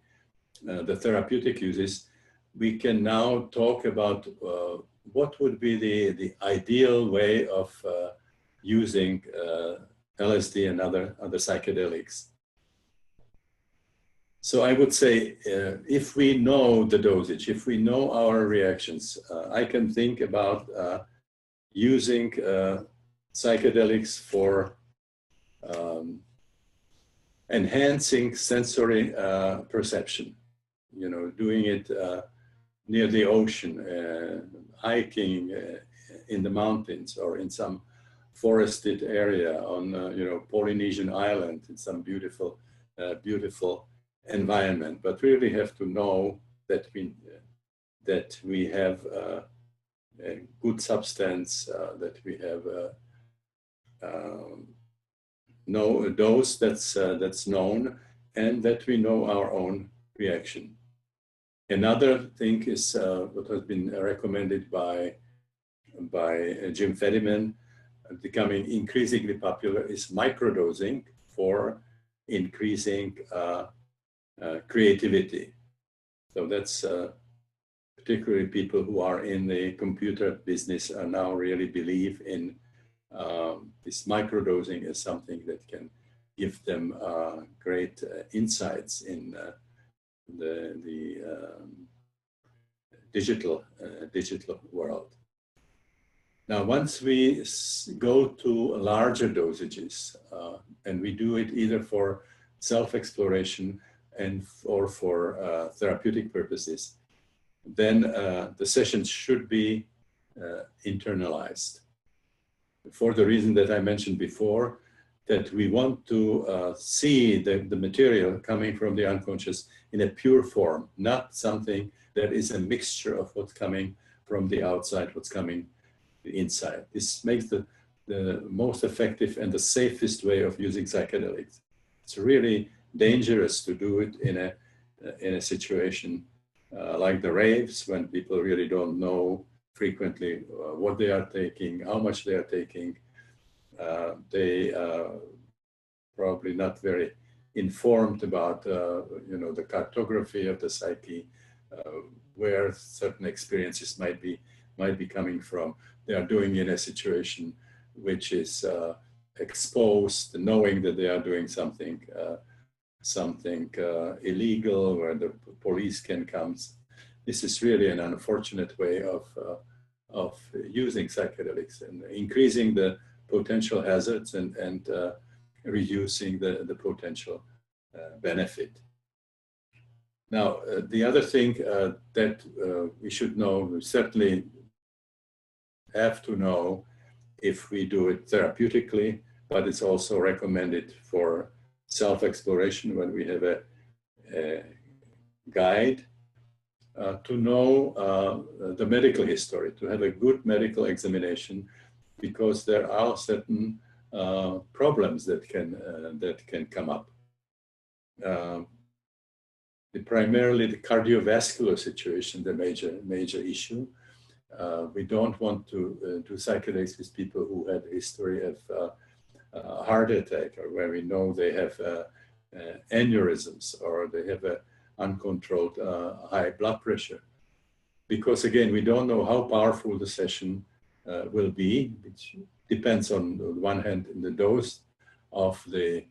therapeutic uses, we can now talk about what would be the ideal way of using LSD and other psychedelics. So I would say, if we know the dosage, if we know our reactions, I can think about using psychedelics for enhancing sensory perception. Doing it near the ocean, hiking in the mountains, or in some forested area on Polynesian island in some beautiful environment. But we really have to know that we have a good substance, that we have a dose that's known, and that we know our own reaction. Another thing is what has been recommended by Jim Fadiman, becoming increasingly popular, is microdosing for increasing creativity. So that's particularly people who are in the computer business are now really believe in this microdosing as something that can give them great insights in the digital world. Now, once we go to larger dosages, and we do it either for self-exploration or for therapeutic purposes, then the sessions should be internalized. For the reason that I mentioned before, that we want to see the material coming from the unconscious in a pure form, not something that is a mixture of what's coming from the outside, what's coming inside. This makes the most effective and the safest way of using psychedelics. it's really dangerous to do it in a situation like the raves, when people really don't know frequently what they are taking, how much they are taking. They probably not very informed about the cartography of the psyche, where certain experiences might be coming from. They are doing in a situation which is exposed, knowing that they are doing something illegal, where the police can come. This is really an unfortunate way of using psychedelics and increasing the potential hazards and reducing the potential benefit. Now, the other thing that we should know, we certainly have to know if we do it therapeutically, but it's also recommended for self-exploration when we have a guide, to know the medical history, to have a good medical examination, because there are certain problems that can come up. Primarily the cardiovascular situation, the major issue. We don't want to do psychedelics with people who had a history of a heart attack, or where we know they have aneurysms, or they have a uncontrolled high blood pressure. Because again, we don't know how powerful the session will be, which depends on the one hand in the dose of the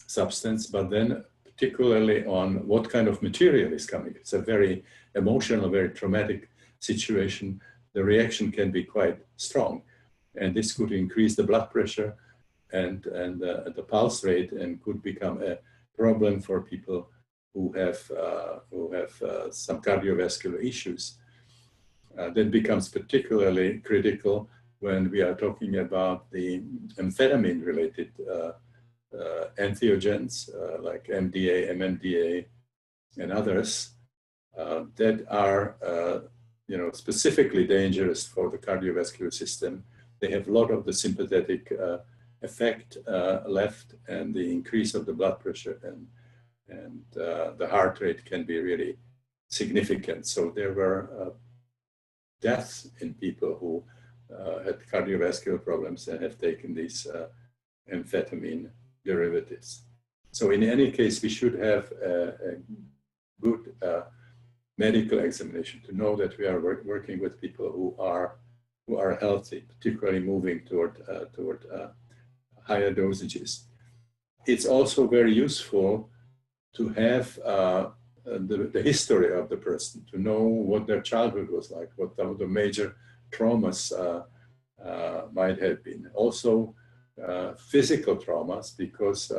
substance, but then particularly on what kind of material is coming. It's a very emotional, very traumatic situation. The reaction can be quite strong, and this could increase the blood pressure and the pulse rate, and could become a problem for people who have some cardiovascular issues. That becomes particularly critical when we are talking about the amphetamine-related entheogens like MDA, MMDA, and others that are specifically dangerous for the cardiovascular system. They have a lot of the sympathetic effect left, and the increase of the blood pressure and the heart rate can be really significant. So there were deaths in people who had cardiovascular problems and have taken these amphetamine derivatives. So in any case, we should have a good medical examination to know that we are working with people who are healthy, particularly moving toward higher dosages. It's also very useful to have the history of the person, to know what their childhood was like, what the major traumas might have been. Also, physical traumas, because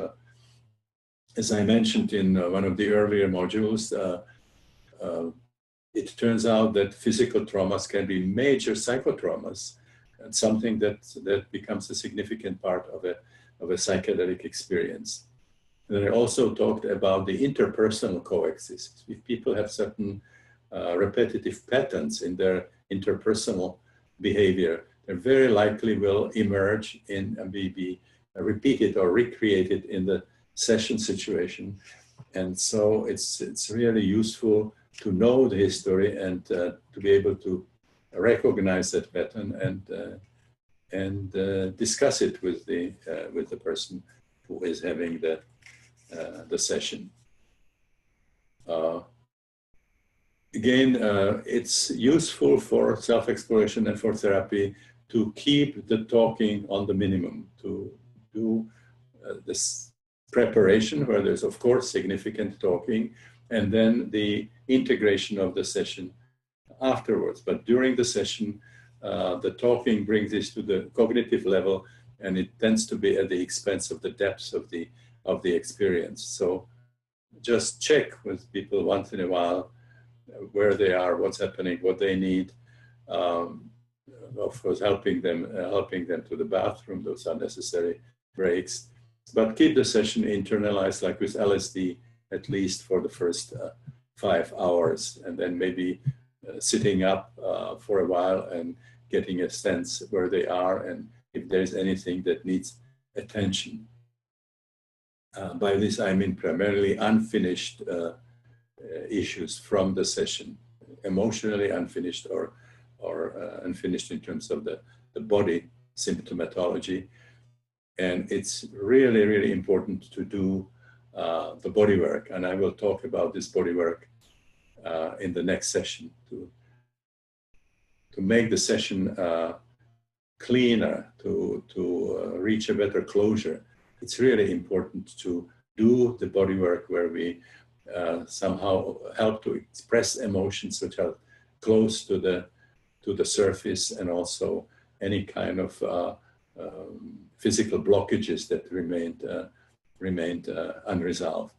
as I mentioned in one of the earlier modules, it turns out that physical traumas can be major psychotraumas, and something that becomes a significant part of a psychedelic experience. And then I also talked about the interpersonal coexistence. If people have certain repetitive patterns in their interpersonal behavior, they very likely will emerge in and be repeated or recreated in the session situation. And so it's really useful to know the history and to be able to recognize that pattern and discuss it with the person who is having the session. Again, it's useful for self-exploration and for therapy to keep the talking on the minimum, to do this preparation where there's of course significant talking, and then the integration of the session afterwards. But during the session, the talking brings this to the cognitive level, and it tends to be at the expense of the depths of the experience. So just check with people once in a while where they are, what's happening, what they need. Of course, helping them to the bathroom. Those are necessary breaks. But keep the session internalized, like with LSD, at least for the first 5 hours, and then maybe sitting up for a while and getting a sense where they are and if there's anything that needs attention. By this, I mean primarily unfinished issues from the session, emotionally unfinished or unfinished in terms of the body symptomatology. And it's really, really important to do the body work. And I will talk about this body work in the next session to make the session cleaner, to reach a better closure. It's really important to do the body work where we somehow help to express emotions which are close to the surface, and also any kind of physical blockages that remained unresolved.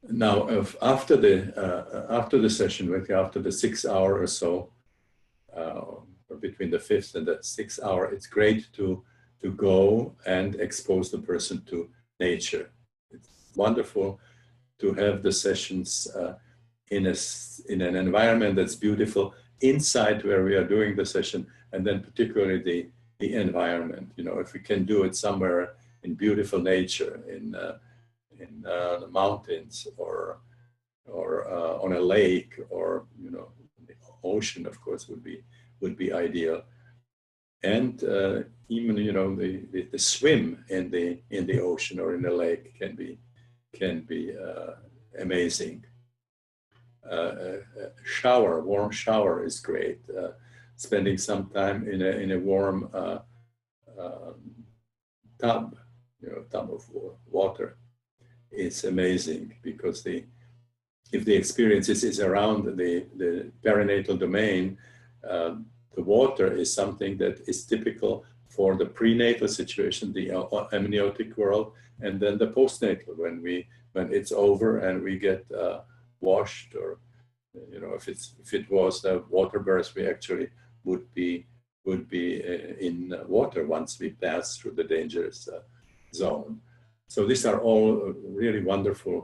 Now, after the session, after the 6 hour or so, or between the 5th and the 6th hour, it's great to go and expose the person to nature. It's wonderful to have the sessions in an environment that's beautiful, inside where we are doing the session, and then particularly the environment. You know, if we can do it somewhere in beautiful nature, in the mountains, or on a lake, or the ocean, of course, would be ideal. And even the swim in the ocean or in a lake can be amazing. Warm shower is great. Spending some time in a warm tub of water is amazing, because if the experience is around the perinatal domain, the water is something that is typical for the prenatal situation, the amniotic world, and then the postnatal, when it's over and we get washed, or if it was a water birth, we actually would be in water once we pass through the dangerous zone. So these are all really wonderful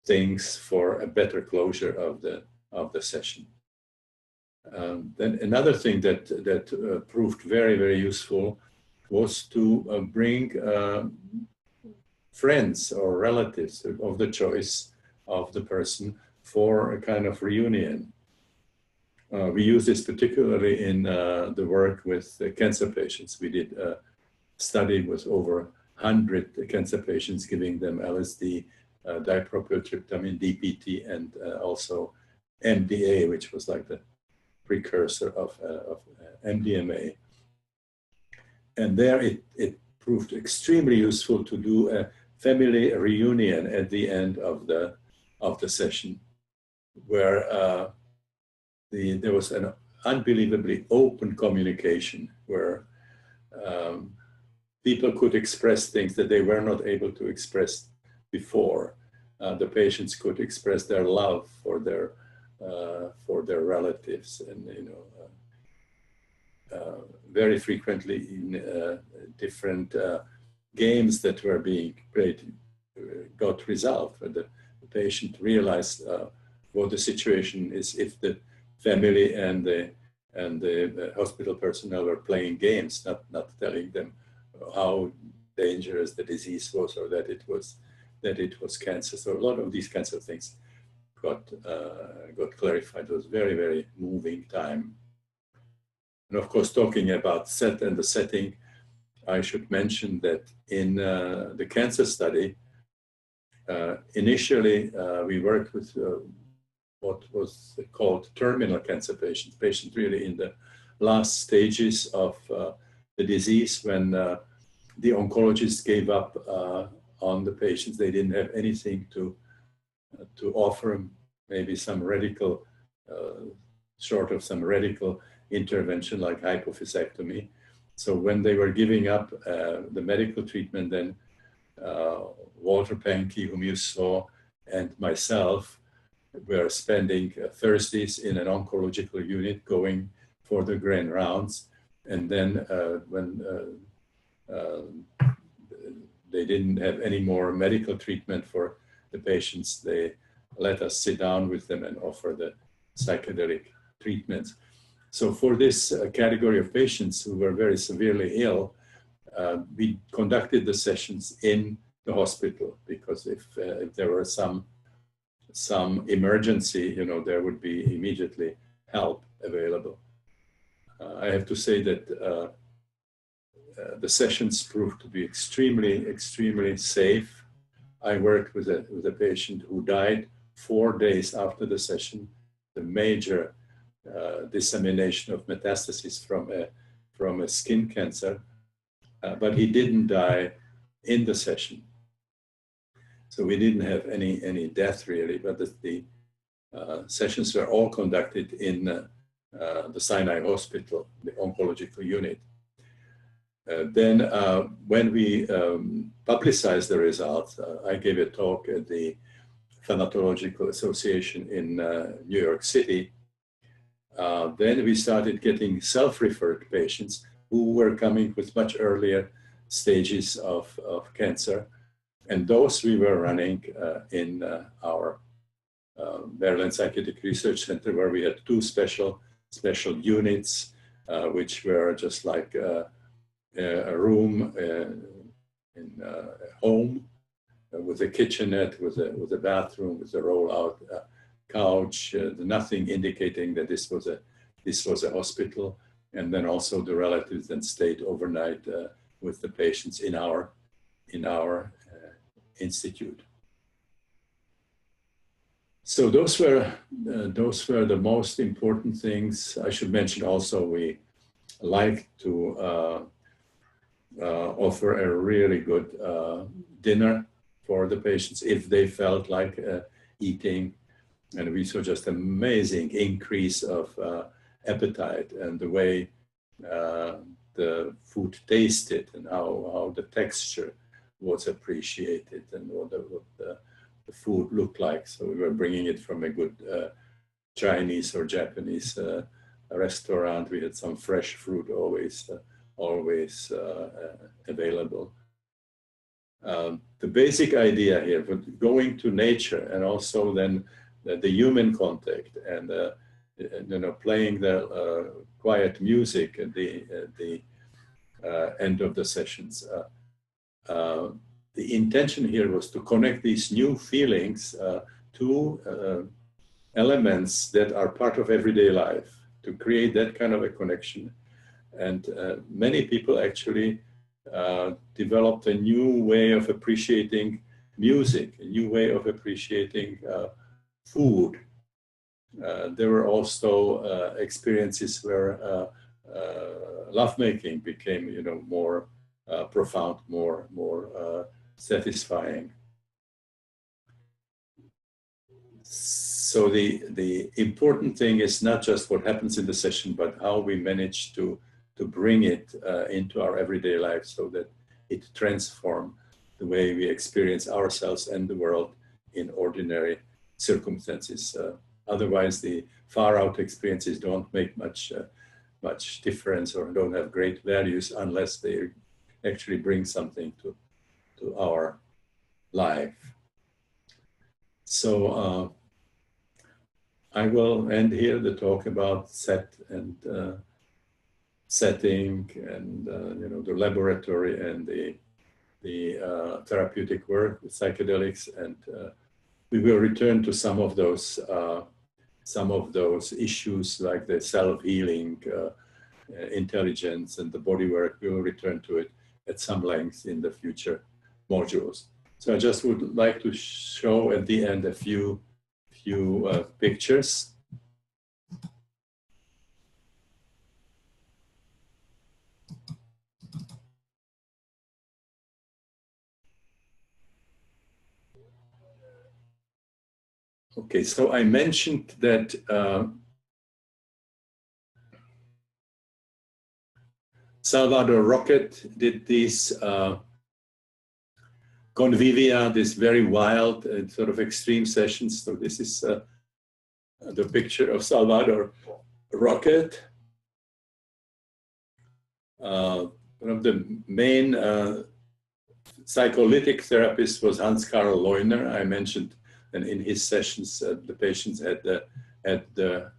things for a better closure of the session. Then another thing that proved very, very useful was to bring friends or relatives of the choice of the person for a kind of reunion. We use this particularly in the work with cancer patients. We did a study with over 100 cancer patients, giving them LSD, dipropyltryptamine, DPT, and also MDA, which was like the precursor of MDMA. And there it proved extremely useful to do a family reunion at the end of the session, where there was an unbelievably open communication, where people could express things that they were not able to express before. The patients could express their love for their relatives, and very frequently in different games that were being played got resolved, when the patient realized what the situation is if the family and the hospital personnel were playing games, not telling them how dangerous the disease was, or that it was cancer. So a lot of these kinds of things got clarified. It was very, very moving time. And of course, talking about set and the setting, I should mention that in the cancer study, initially we worked with what was called terminal cancer patients really in the last stages of the disease, when the oncologists gave up on the patients. They didn't have anything to offer them, maybe some radical, short of some radical intervention like hypophysectomy. So when they were giving up the medical treatment, then Walter Pahnke, whom you saw, and myself were spending Thursdays in an oncological unit, going for the grand rounds. And then when they didn't have any more medical treatment for the patients, they let us sit down with them and offer the psychedelic treatments. So for this category of patients who were very severely ill, we conducted the sessions in the hospital, because if there were some emergency, you know, there would be immediately help available. I have to say that the sessions proved to be extremely safe. I worked with a patient who died 4 days after the session, the major dissemination of metastasis from a skin cancer, but he didn't die in the session. So we didn't have any death really, but the sessions were all conducted in the Sinai Hospital, the oncological unit. Then when we publicized the results, I gave a talk at the Thanatological Association in New York City. Then we started getting self-referred patients who were coming with much earlier stages of cancer. And those we were running in our Maryland Psychiatric Research Center, where we had 2 special units, which were just like a room in a home with a kitchenette, with a bathroom, with a roll-out couch, nothing indicating that this was a hospital. And then also the relatives then stayed overnight with the patients in our institute. So those were the most important things. I should mention also we like to offer a really good dinner for the patients if they felt like eating. And we saw just amazing increase of appetite, and the way the food tasted and how the texture was appreciated, and what the food looked like. So we were bringing it from a good Chinese or Japanese restaurant. We had some fresh fruit always available. The basic idea here, but going to nature, and also then the human contact, and you know, playing the quiet music at the end of the sessions. The intention here was to connect these new feelings to elements that are part of everyday life, to create that kind of a connection. And many people actually developed a new way of appreciating music, a new way of appreciating food. There were also experiences where lovemaking became, you know, more profound, more satisfying. So the important thing is not just what happens in the session, but how we manage to bring it into our everyday life, so that it transforms the way we experience ourselves and the world in ordinary circumstances. Otherwise, the far-out experiences don't make much difference, or don't have great values, unless they actually bring something to our life. So I will end here the talk about set and setting, and you know, the laboratory and the therapeutic work with psychedelics, and we will return to some of those issues, like the self-healing, intelligence, and the body work. We will return to it at some length in the future modules. So I just would like to show at the end a few pictures. Okay, so I mentioned that Salvador Rocket did these convivia, this very wild and sort of extreme sessions. So this is the picture of Salvador Rocket. One of the main psycholytic therapists was Hans-Karl Leuner. I mentioned, and in his sessions, the patients had the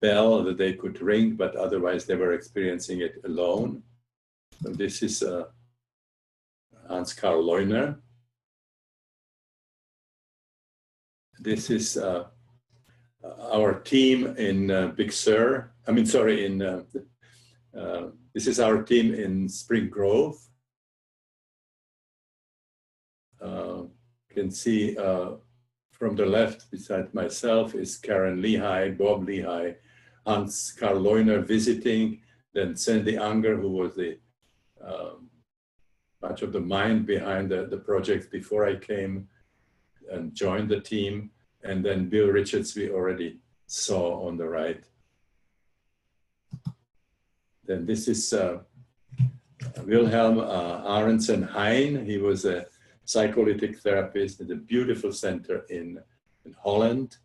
bell that they could ring, but otherwise they were experiencing it alone. So this is Hans Karl Leuner. This is our team in Big Sur. I mean, sorry, this is our team in Spring Grove. You can see from the left beside myself is Karen Lehigh, Bob Lehigh, Hans Karl Leuner visiting, then Sandy Unger, who was the much of the mind behind the project before I came and joined the team, and then Bill Richards we already saw on the right. Then this is Wilhelm Arendsen-Hein. He was a psycholytic therapist at a beautiful center in Holland.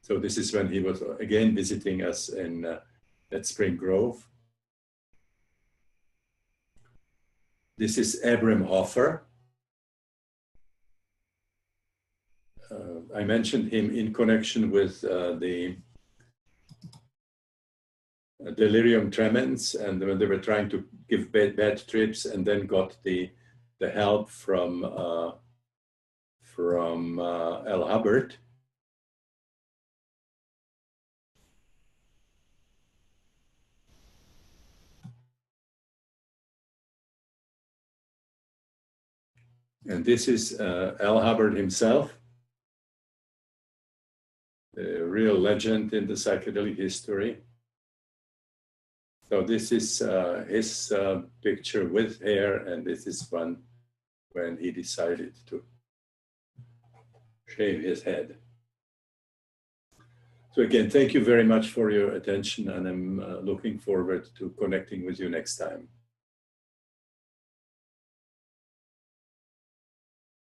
So this is when he was again visiting us at Spring Grove. This is Abram Hoffer. I mentioned him in connection with the delirium tremens, and when they were trying to give bad trips, and then got the help from L. Hubbard. And this is L. Hubbard himself, a real legend in the psychedelic history. So this is his picture with hair, and this is one when he decided to shave his head. So again, thank you very much for your attention, and I'm looking forward to connecting with you next time.